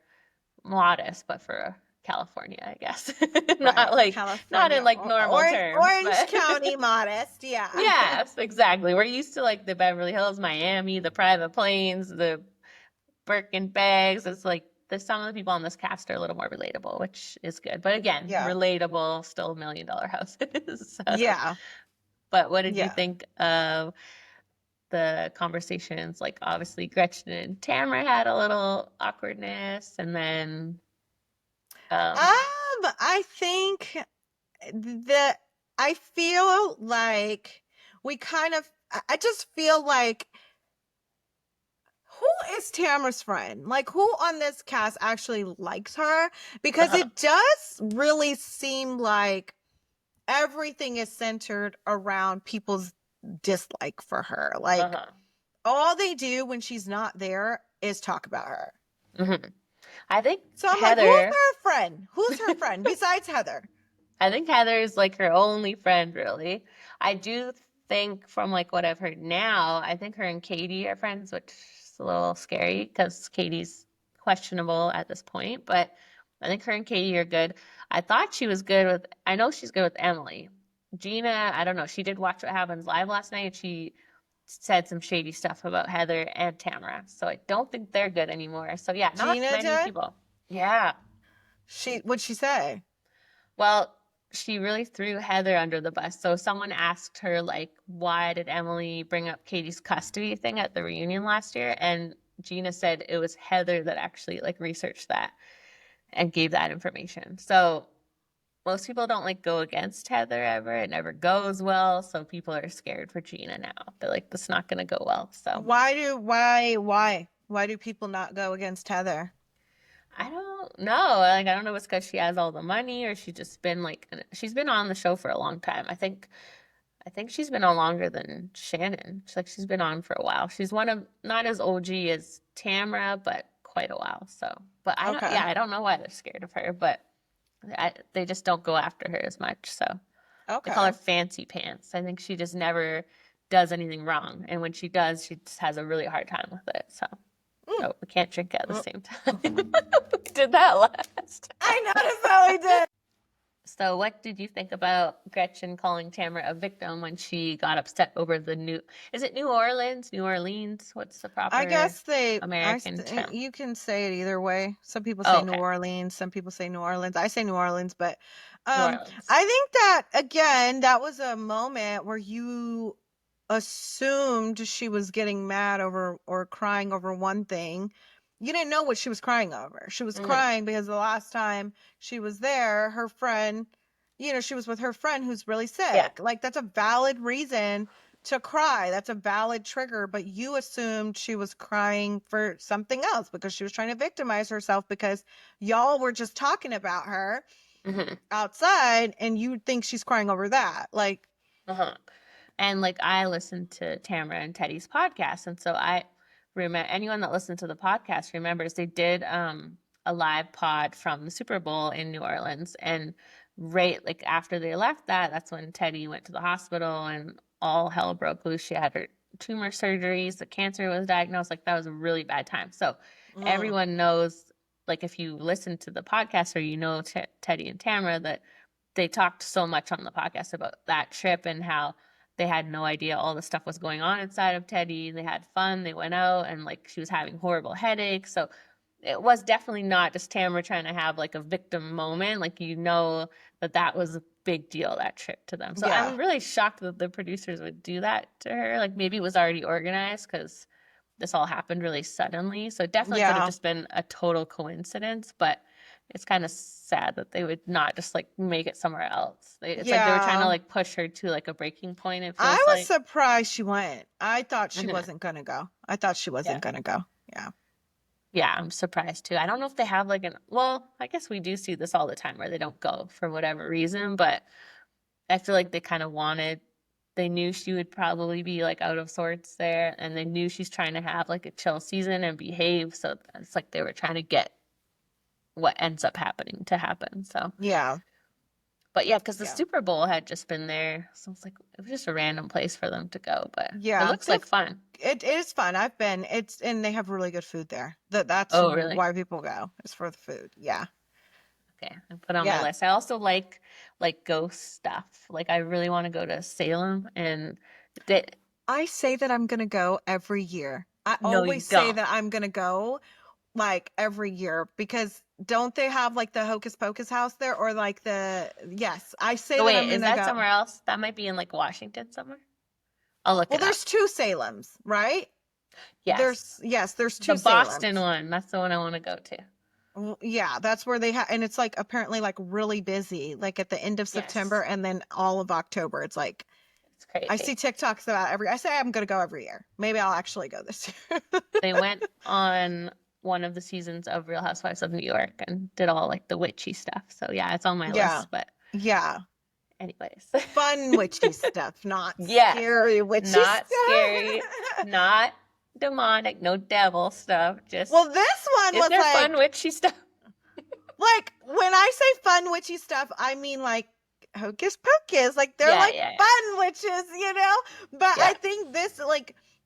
modest, but for California, I guess. Right. Not in California. like normal terms, Orange but County modest. Yeah. yes, exactly. We're used to like the Beverly Hills, Miami, the private planes, the Birkin bags. It's like some of the people on this cast are a little more relatable, which is good. But again, Yeah. relatable, still $1 million houses. So. Yeah. But what did you Yeah. think of the conversations? Like obviously Gretchen and Tamara had a little awkwardness, and then I think that I feel like we kind of I just feel like who is Tamara's friend? Like, who on this cast actually likes her? Because Uh-huh. it does really seem like everything is centered around people's dislike for her. Like, Uh-huh. all they do when she's not there is talk about her. Hmm. I think So I'm like, who's Heather. her friend? Who's her friend besides Heather? I think Heather is like her only friend, really. I do think, from like what I've heard now, I think her and Katie are friends, which is a little scary because Katie's questionable at this point. But I think her and Katie are good. I thought she was good with. I know she's good with Emily. Gina, I don't know. She did Watch What Happens live last night. And she said some shady stuff about Heather and Tamara. So I don't think they're good anymore. So yeah, not Gina many did? people. Yeah. What'd she say? Well, she really threw Heather under the bus. So someone asked her, like, why did Emily bring up Katie's custody thing at the reunion last year? And Gina said it was Heather that actually like researched that and gave that information. So most people don't like go against Heather ever. It never goes well. So people are scared for Gina now. They're like, this is not going to go well. So Why do people not go against Heather? I don't know. Like, I don't know if it's because she has all the money or she's just been like, she's been on the show for a long time. I think she's been on longer than Shannon. She's been on for a while. She's one of not as OG as Tamara, but quite a while. So, but Okay. I don't know why they're scared of her, but they just don't go after her as much. So they call her Okay. Fancy Pants. I think she just never does anything wrong, and when she does, she just has a really hard time with it. So, Mm. oh, we can't drink at the Mm. same time. We did that last. I noticed that we did. So, what did you think about Gretchen calling Tamara a victim when she got upset over the new? Is it New Orleans? New Orleans? What's the proper I guess American term? you can say it either way. Some people Oh, say New okay, Orleans, some people say New Orleans. I say New Orleans, but New um Orleans. I think that again, that was a moment where you assumed she was getting mad over or crying over one thing. You didn't know what she was crying over. She was Hmm. crying because the last time she was there, her friend, she was with her friend who's really Yeah. sick. Like, that's a valid reason to cry. That's a valid trigger, but you assumed she was crying for something else because she was trying to victimize herself because y'all were just talking about her Hmm. outside and you think she's crying over that. Like, Uh-huh. And like I listened to Tamara and Teddy's podcast, and so I remember anyone that listened to the podcast remembers they did a live pod from the Super Bowl in New Orleans, and right like after they left that's when Teddy went to the hospital and all hell broke loose. She had her tumor surgeries, the cancer was diagnosed. Like that was a really bad time. So mm, everyone knows, like if you listen to the podcast or Teddy and Tamara, that they talked so much on the podcast about that trip and how they had no idea all the stuff was going on inside of Teddy. They had fun. They went out and like she was having horrible headaches. So it was definitely not just Tamara trying to have like a victim moment. Like, that was a big deal, that trip to them. So yeah. I'm really shocked that the producers would do that to her. Like maybe it was already organized because this all happened really suddenly. So it definitely could have Yeah. just been a total coincidence, but it's kind of sad that they would not just like make it somewhere else. It's like they were trying to Yeah. like push her to like a breaking point, it I feels was like. surprised she went. I thought she Mhm. wasn't going to go. I thought she Yeah. wasn't going to go. Yeah. Yeah, I'm surprised too. I don't know if they have like well, I guess we do see this all the time where they don't go for whatever reason, but I feel like they knew she would probably be like out of sorts there, and they knew she's trying to have like a chill season and behave. So it's like they were trying to get what ends up happening to happen. So, Yeah. but yeah, because the Yeah. Super Bowl had just been there. So it's like, it was just a random place for them to go, but it Yeah. looks like fun. It is fun. I've been. And they have really good food there. That's Oh, really? why people go. It's for the food. Yeah. Okay, I put on my Yeah. list. I also like ghost stuff. Like I really want to go to Salem, and they I say that I'm going to go every year. I no, you always say don't. that I'm going to go like every year because don't they have like the Hocus Pocus house there or like yes, I say Oh that I'm wait, is going to that go. somewhere else? That might be in like Washington somewhere. I'll look Well, it up. there's two Salems, right? Yes, There's the two Boston Salems. one. That's the one I want to go to. Well, yeah, that's where they have, and it's like apparently like really busy, like at the end of September Yes, and then all of October. It's like it's It's crazy. I see TikToks about I say I'm going to go every year. Maybe I'll actually go this year. They went on one of the seasons of Real Housewives of New York and did all like the witchy stuff. So yeah, it's on my Yeah. list. But Yeah. anyways, Fun witchy stuff, not yes, scary witchy not stuff. scary, not demonic, no devil stuff. Just Well, this one is was there like, fun witchy stuff? like when I say fun witchy stuff, I mean like hocus pocus. Like they're Yeah, like yeah, yeah. fun witches, you know? But Yeah. I think this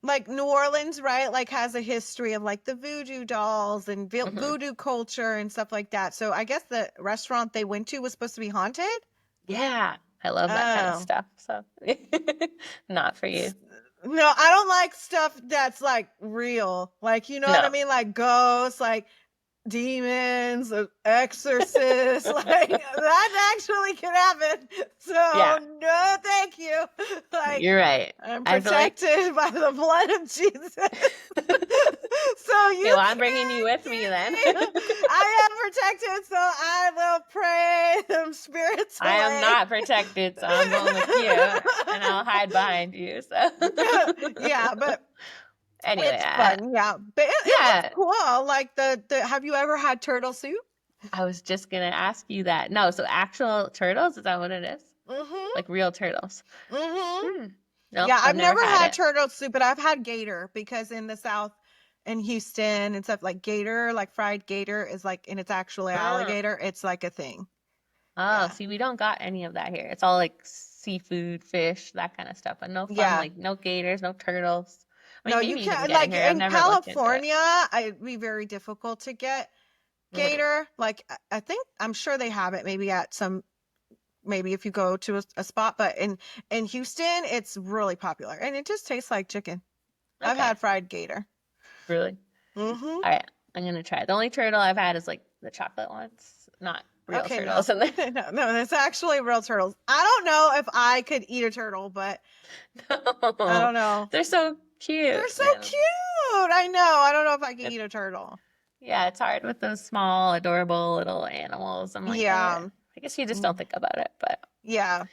like New Orleans, right? Like has a history of like the voodoo dolls and Mhm. voodoo culture and stuff like that. So I guess the restaurant they went to was supposed to be haunted. Yeah, I love that kind of Oh. stuff. So not for you. No, I don't like stuff that's like real. Like, you know what I No. mean? Like ghosts, like demons, exorcists, like that actually can happen. So Yeah. no, thank you. Like You're right. I'm I feel like protected by the blood of Jesus. So okay, you well, I'm bringing you can't with me then. get me. I am protected, so I will pray them spirits away. I am not protected, so I'm going with you, and I'll hide behind you. So Yeah, but anyway, it's fun. Yeah, but it yeah, looks cool. Like the have you ever had turtle soup? I was just gonna ask you that. No, so actual turtles, is that what it is? Mm-hmm. Like real turtles? Mm-hmm. Nope, Yeah, I've I've never had had it. turtle soup, but I've had gator because in the South, in Houston and stuff, like gator, like fried gator is like, and it's actually Oh. alligator. It's like a thing. Oh, Yeah. see, we don't got any of that here. It's all like seafood, fish, that kind of stuff, but no fun, Yeah. like no gators, no turtles. I mean, No, maybe you you can can't. get it Like here. I've in never looked into it. California, it'd be very difficult to get Mhm. gator. Like I think I'm sure they have it maybe at some, maybe if you go to a spot, but in Houston, it's really popular and it just tastes like chicken. I've Okay, had fried gator. really? Mm-hmm. All right, I'm gonna try it. The only turtle I've had is like the chocolate ones, not real Okay, turtles. no. And they No, that's actually real turtles. I don't know if I could eat a turtle, but I don't know. They're so cute. They're so man. cute. I know. I don't know if I could eat a turtle. Yeah, it's hard with those small, adorable little animals. I'm like, Yeah. I guess you just don't think about it. But Yeah.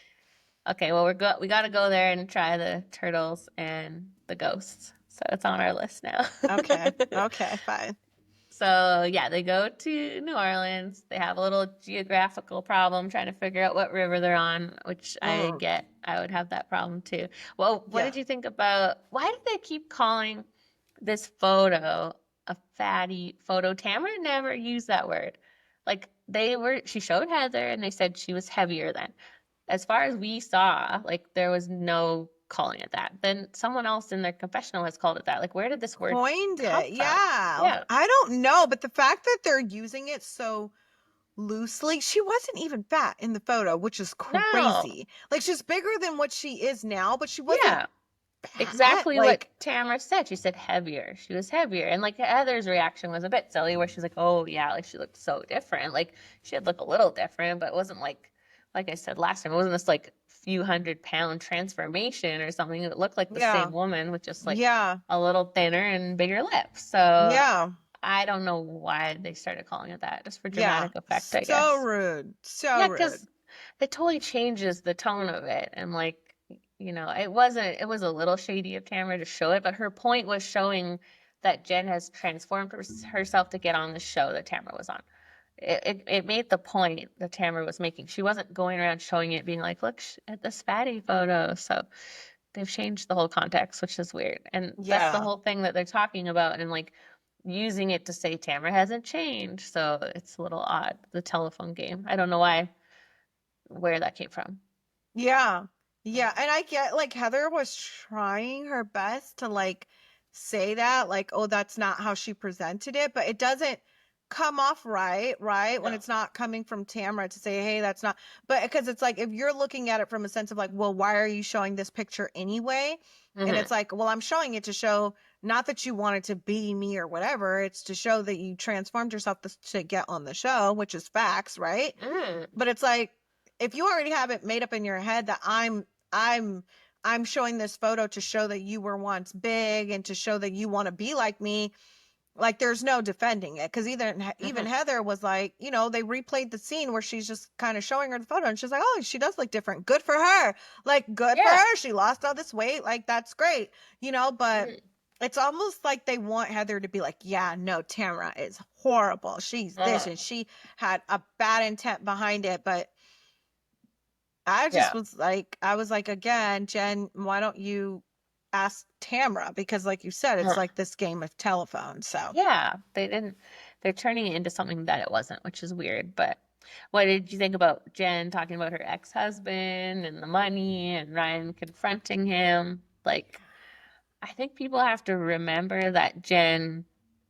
okay, well we got to go there and try the turtles and the ghosts. So it's on our list now. Okay. Okay, fine. So yeah, they go to New Orleans. They have a little geographical problem trying to figure out what river they're on, which I Mm. get. I would have that problem too. Well, what Yeah. did you think about why did they keep calling this photo a fatty photo? Tamara never used that word. Like she showed Heather and they said she was heavier then. As far as we saw, like there was no calling it that. Then someone else in their confessional has called it that. Like where did this word Coined come it. from? Yeah. Yeah. I don't know, but the fact that they're using it so loosely, she wasn't even fat in the photo, which is No. crazy. Like she's bigger than what she is now, but she wasn't Yeah. fat. Exactly Like what Tamara said. She said heavier. She was heavier. And like Heather's reaction was a bit silly where she's like, oh yeah, like she looked so different. Like she had looked a little different, but it wasn't like I said last time, it wasn't this like few 100-pound transformation or something. It looked like the yeah. same woman with just like Yeah. a little thinner and bigger lips. So Yeah. I don't know why they started calling it that, just for Yeah. dramatic effect, I So guess. rude. So Yeah, rude. because it totally changes the tone of it. And like, it was a little shady of Tamara to show it, but her point was showing that Jen has transformed herself to get on the show that Tamara was on. It made the point that Tamara was making. She wasn't going around showing it, being like, look at this fatty photo. So they've changed the whole context, which is weird. And that's the Yeah. whole thing that they're talking about and like using it to say Tamara hasn't changed. So it's a little odd, the telephone game. I don't know where that came from. Yeah. Yeah. And I get like Heather was trying her best to like say that, like, oh, that's not how she presented it, but it doesn't come off right, when No. it's not coming from Tamara to say, hey, that's not, but because it's like if you're looking at it from a sense of like, well, why are you showing this picture anyway? And Mhm. it's like, well, I'm showing it to show not that you wanted to be me or whatever, it's to show that you transformed yourself to get on the show, which is facts, right? Mm. But it's like if you already have it made up in your head that I'm showing this photo to show that you were once big and to show that you want to be like me, Like there's no defending it because even Heather was like, you know, they replayed the scene where she's just kind of showing her the photo and she's like, oh, she does look different. Good for her. Like good for Yeah. her. She lost all this weight. Like that's great, you know. But it's almost like they want Heather to be like, yeah, no, Tamara is horrible. She's this and she had a bad intent behind it. But I just was like, again, Jen, why don't you ask Tamara? Because like you said, it's like this game of telephone. So Yeah, they didn't. They're turning it into something that it wasn't, which is weird. But what did you think about Jen talking about her ex-husband and the money and Ryan confronting him? Like, I think people have to remember that Jen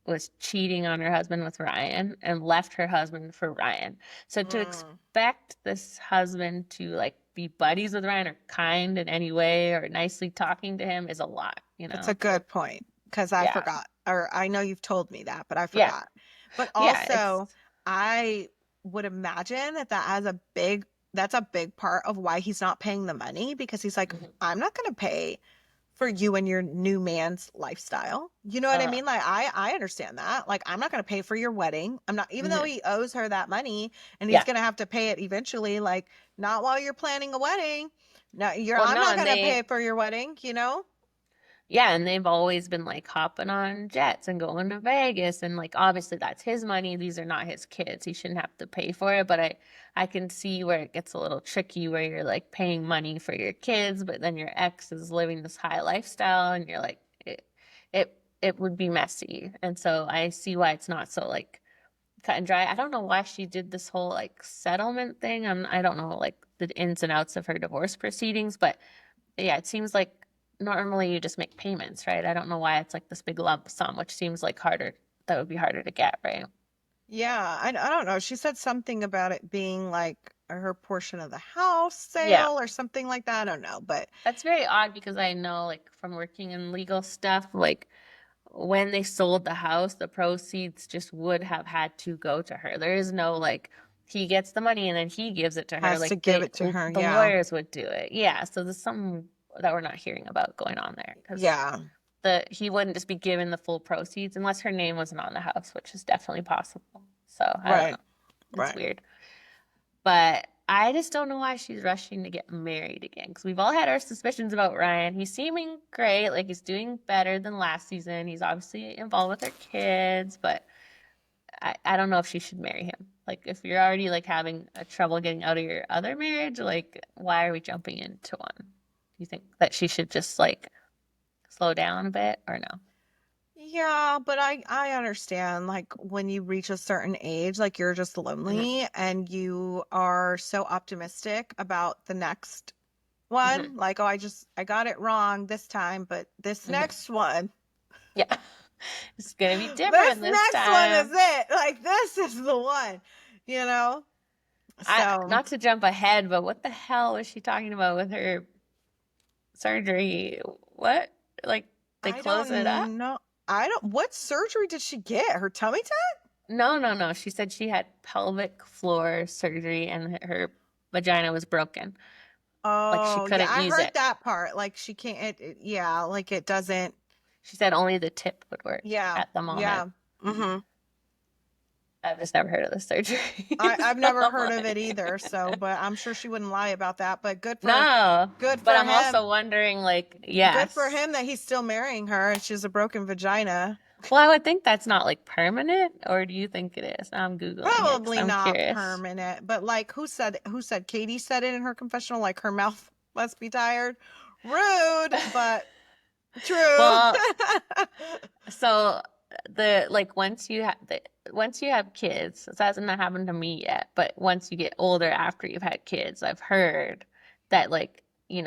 was cheating on her husband with Ryan and left her husband for Ryan. So to expect this husband to like be buddies with Ryan or kind in any way or nicely talking to him is a lot, you it's know? a good point because I Yeah. forgot, or I know you've told me that, but I Yeah. forgot. But Yeah, also, I would imagine that that's a big part of why he's not paying the money because he's like, I'm not going to pay for you and your new man's lifestyle. You know what I mean? Like I understand that. Like I'm not going to pay for your wedding. I'm not, even though he owes her that money and he's going to have to pay it eventually, like not while you're planning a wedding. No, I'm not and going to pay for your wedding, you know? yeah, and they've always been like hopping on jets and going to Vegas and like obviously that's his money. These are not his kids. He shouldn't have to pay for it, but I can see where it gets a little tricky where you're like paying money for your kids, but then your ex is living this high lifestyle and you're like it would be messy. And so I see why it's not so like cut and dry. I don't know why she did this whole like settlement thing. I don't know like the ins and outs of her divorce proceedings, but yeah, it seems like normally you just make payments, right? I don't know why it's like this big lump sum, which seems like harder. That would be harder to get, right? Yeah, I don't know. She said something about it being like her portion of the house Yeah. sale or something like that. I don't know, but That's very odd because I know, like, from working in legal stuff, like, when they sold the house, the proceeds just would have had to go to her. There is no, like, he gets the money and then he gives it to her. has to Like, give it to her. the Yeah. lawyers would do it. Yeah. So there's something that we're not hearing about going on there because Yeah. he wouldn't just be given the full proceeds unless her name wasn't on the house, which is definitely possible. So I don't Right. know. It's Right. weird. But I just don't know why she's rushing to get married again. Because we've all had our suspicions about Ryan. He's seeming great, like he's doing better than last season. He's obviously involved with her kids, but I don't know if she should marry him. Like if you're already like having a trouble getting out of your other marriage, like why are we jumping into one? Do you think that she should just like slow down a bit or no? Yeah, but I understand like when you reach a certain age, like you're just lonely and you are so optimistic about the next one. Like, oh, I got it wrong this time, but this next one, Yeah. It's gonna be this different this next one is time. it. Like this is the one, you know? So Not to jump ahead, but what the hell was she talking about with her surgery? What? Like they I close it up? don't know. What surgery did she get? Her tummy tuck? No, no, no. She said she had pelvic floor surgery and her vagina was broken. Like she Oh, yeah, couldn't I use heard it. that part. Like she can't, yeah, like it doesn't. She said only the tip would work Yeah, at the moment. yeah. Mm-hmm. I've just never heard of the surgery. I've never heard of it So, either. So, but I'm sure she wouldn't lie about that. But no, good but for I'm him. also wondering, like, Good for yes. him that he's still marrying her and she has a broken vagina. Well, I would think that's not like permanent, or do you think it is? I'm Googling it because Probably I'm not curious. permanent, but like who said Katie said it in her confessional, like her mouth must be tired. Rude, but true. Well, so the like once you have kids, this hasn't happened to me yet, but once you get older after you've had kids, I've heard that like you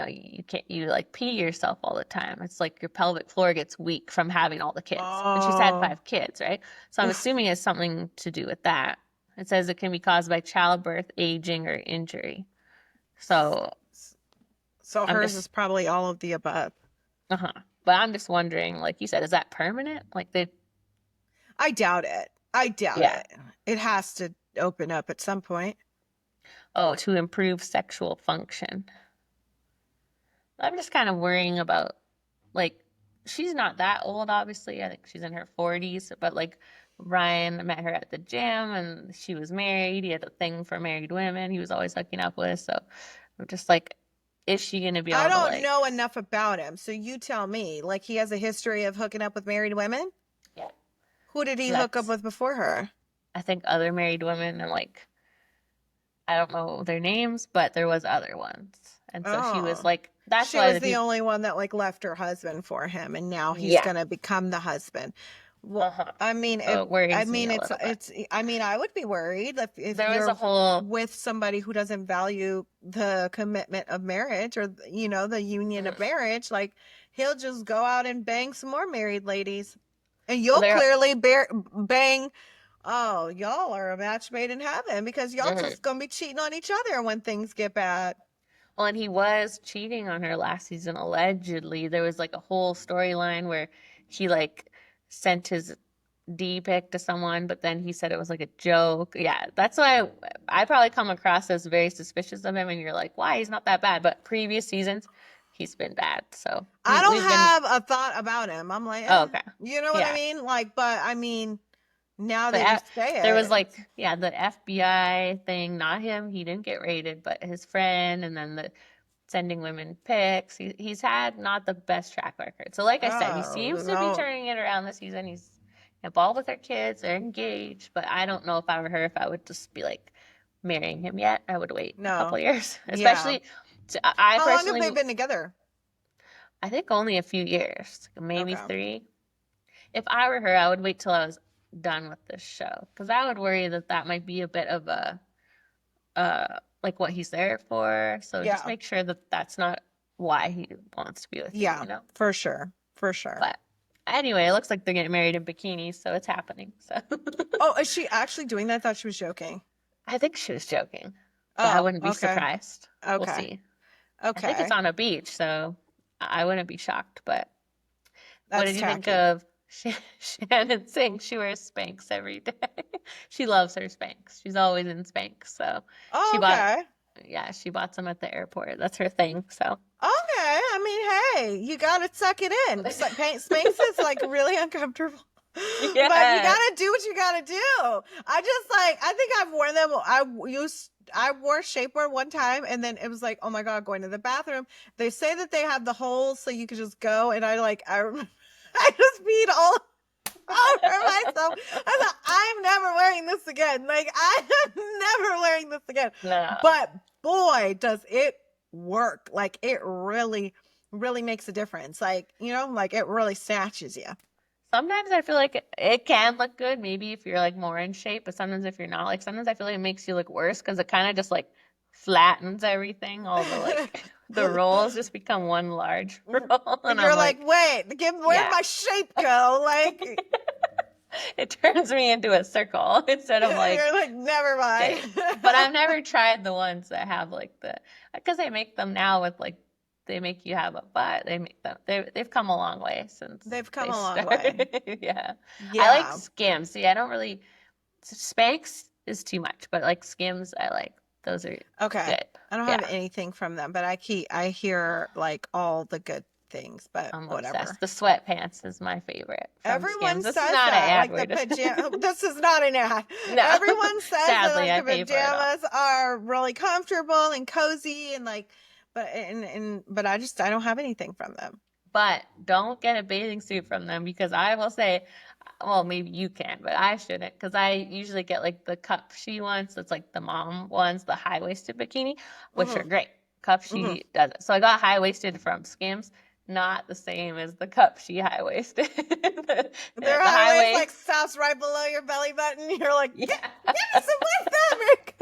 can't you like pee yourself all the time. It's like your pelvic floor gets weak from having all the kids. And she's had Oh. 5 kids, right? So I'm assuming it's something to do with that. It says it can be caused by childbirth, aging, or injury. So So I'm hers is just probably all of the above. uh-huh. But I'm just wondering, like you said, is that permanent? Like they I doubt it. I doubt yeah. it. It has to open up at some point. Oh, to improve sexual function. I'm just kind of worrying about like she's not that old, obviously. I think she's in her 40s, but like Ryan met her at the gym and she was married. He had a thing for married women he was always hooking up with. So I'm just like, is she gonna be I able to don't like, know enough about him, so you tell me. Like, he has a history of hooking up with married women? yeah, Who did he hook up that's, with before her? I think other married women and like, I don't know their names, but there was other ones. And so she was Oh. like, that's She why was the the people, only one that like left her husband for him, and now he's yeah, gonna become the husband. Well, uh-huh. I mean, So it worries me a little bit. I mean, I would be worried if There was a you're whole, with somebody who doesn't value the commitment of marriage, or the union of mhm. marriage. Like, he'll just go out and bang some more married ladies, and Well, you'll there, clearly bang. Oh, y'all are a match made in heaven, because y'all mhm. just gonna be cheating on each other when things get bad. Well, and he was cheating on her last season, allegedly. There was like a whole storyline where he like sent his D pic to someone, but then he said it was like a joke. Yeah, that's why I probably come across as very suspicious of him, and you're like, why? He's not that bad. But previous seasons, he's been bad. So I don't we've been, have a thought about him. I'm like, oh, okay. you know what I Yeah. mean? Like, but I mean, now The that you there was say it, like, yeah, the FBI thing, not him. He didn't get raided, but his friend, and then the sending women pics. He's had not the best track record. So like I said, he oh seems to be no, turning it around this season. He's involved with her kids. They're engaged. But I don't know if I were her, if I would just be like marrying him yet. I would wait a couple no, years. yeah. Especially, I How long have personally, they been together? I think only a few years, maybe Okay. 3. If I were her, I would wait till I was done with this show. Because I would worry that that might be a bit of a like what he's there for. So just Yeah, make sure that that's not why he wants to be with you, yeah, you know? for sure, for sure. But anyway, it looks like they're getting married in bikinis, so it's happening. So Oh, is she actually doing that? I thought she was joking. I think she was joking, but I Oh, wouldn't be okay, surprised. We'll okay, see. I think it's okay. on a beach, so I wouldn't be shocked. But what That's did you think tacky. of Shannon Singh? She wears Spanx every day. She loves her Spanx. She's always in Spanx. So she Oh, bought, okay, yeah, she bought some at the airport. That's her thing. So okay. I mean, hey, you gotta suck it in. Spanx is like really uncomfortable. But you yes. gotta do what you gotta do. I think I've worn them. I wore shapewear one time, and then it was like, oh my god, going to the bathroom. They say that they have the holes so you could just go, and I just peed all over myself. I thought, I'm never wearing this again. Like, I am never wearing this again. No. But boy, does it work. Like, it really, really makes a difference. Like, like it really snatches you. Sometimes I feel like it can look good, maybe if you're like more in shape, but sometimes if you're not, like sometimes I feel like it makes you look worse because it kind of just like flattens everything. All the like the rolls just become one large roll, and I'm You're like, like, wait, where'd yeah, my shape go? Like, it turns me into a circle instead of like you're like, never mind. shape. But I've never tried the ones that have like the because they make them now with like they make you have a butt. They make them they've come a long way since They've come they a long way. started. Yeah. I like Yeah. Skims. See, I don't really Spanx is too much, but like Skims I like. Those are Okay. good. I don't have Yeah. anything from them, but I hear like all the good things, but I'm whatever. obsessed. The sweatpants is my favorite from Everyone Skims. This is says not an that. ad Like the we're just pajama. This is not an ad. No. Everyone says that Sadly, like I the pay for it all. pajamas are really comfortable and cozy and like, but I don't have anything from them. But don't get a bathing suit from them because I will say, well, maybe you can, but I shouldn't because I usually get like the cup she ones. That's like the mom ones, the high waisted bikini, which are Hmm. great. Cup Hmm. she doesn't. So I got high waisted from Skims, not the same as the cup she high waisted. the Their high highways like waist, stops right below your belly button. You're like, yeah. give me some more fabric.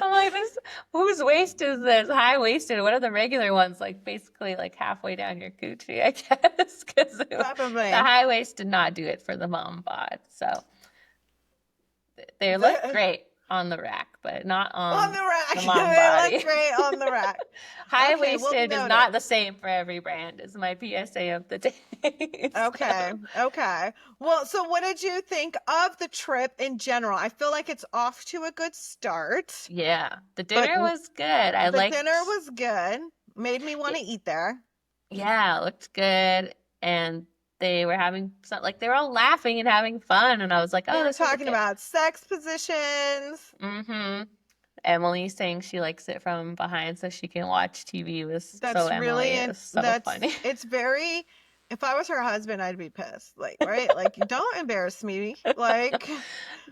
I'm like, this whose waist is this? High waisted. What are the regular ones? Like basically like halfway down your coochie, I guess. Because the Probably. high waist did not do it for the mom bod. So they look The- great on the rack, but not on on the rack. the mom They body. look great on the rack. High Okay, we'll waisted is note not it. the same for every brand, is my PSA of the day. Okay. Okay. Well, so what did you think of the trip in general? I feel like it's off to a good start, Yeah, the but dinner was good. I the liked, dinner was good. Made me want to eat there. yeah, it looked good. and they were having like they were all laughing and having fun, and I was like, They oh, were this is talking about sex positions. Mm-hmm. Emily saying she likes it from behind so she can watch TV was That's so Emily. really It was so funny. it's very, if I was her husband, I'd be pissed. Like, right? Like, don't embarrass me. Like,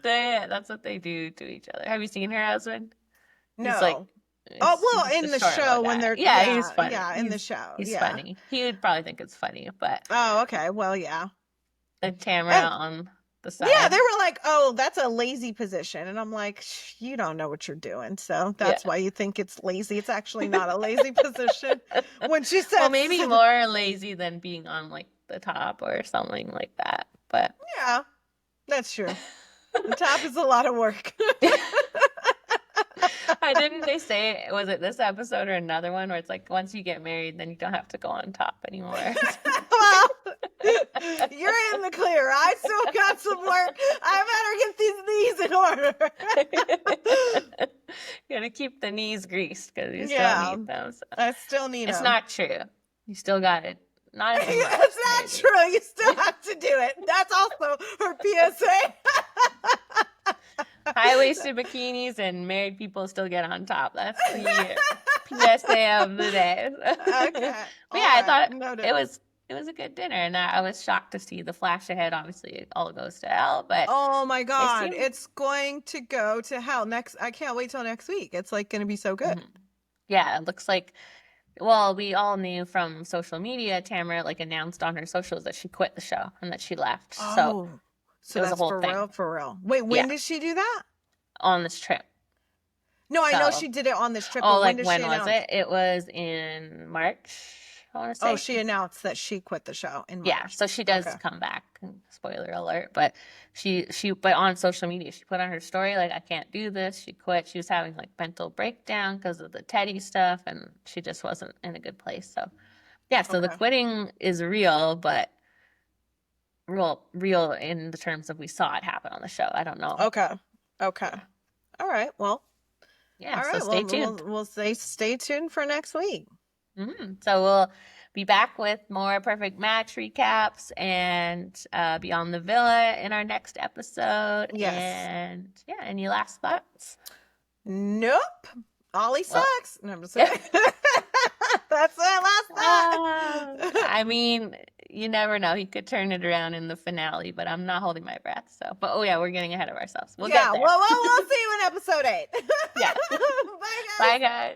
That's what they do to each other. Have you seen her husband? He's like, no. Oh, well, he's in the the short show little when guy. they're, Yeah, yeah, he's funny. yeah, in the show. He's Yeah. funny. He would probably think it's funny, but Oh, okay. Well, yeah. the camera And on the side. yeah, they were like, oh, that's a lazy position. And I'm like, you don't know what you're doing. So that's why you think it's lazy. It's actually not a lazy position. When she said, Well, maybe more lazy than being on like the top or something like that. But yeah, that's true. The top is a lot of work. didn't they say, was it this episode or another one where it's like once you get married, then you don't have to go on top anymore? Well, you're in the clear. I still got some work. I better get these knees in order. You gotta keep the knees greased because you Yeah. still need them. So. I still need It's them. not true. You still got it. Not as much, It's not maybe. true. You still have to do it. That's also her PSA. High-waisted bikinis and married people still get on top. That's the PSA of the day. Okay. But yeah, I thought Noted. it was a good dinner, and I was shocked to see the flash ahead. Obviously, it all goes to hell, but Oh my God. seem- It's going to go to hell next. I can't wait till next week. It's like going to be so good. Mhm. Yeah, it looks like. Well, we all knew from social media. Tamara like announced on her socials that she quit the show and that she left. So Oh, so it was a that's whole for thing. real, for real. Wait, when Yeah. did she do that? on this trip. No, I know So- she did it on this trip. Oh, but like did when she was announce? it? It was in March. I want to say. Oh, she announced that she quit the show in March. Yeah, so she does Okay. come back. Spoiler alert, but but on social media she put on her story like I can't do this. She quit. She was having like mental breakdown because of the Teddy stuff, and she just wasn't in a good place. So yeah, so the Okay. quitting is real, but real in the terms of we saw it happen on the show. I don't know. Okay. Okay. All right. Well. Yeah, All so right. stay Well, tuned. we'll stay tuned for next week. So we'll be back with more perfect match recaps and be on the villa in our next episode. Yes. And yeah, any last thoughts? Nope. Ollie Well- sucks. No, I'm just kidding. That's it. Last thought. I mean, you never know. He could turn it around in the finale, but I'm not holding my breath. So, but oh yeah, we're getting ahead of ourselves. We'll yeah. get there. Well, we'll see you in episode 8. Yeah. Bye, guys. Bye, guys.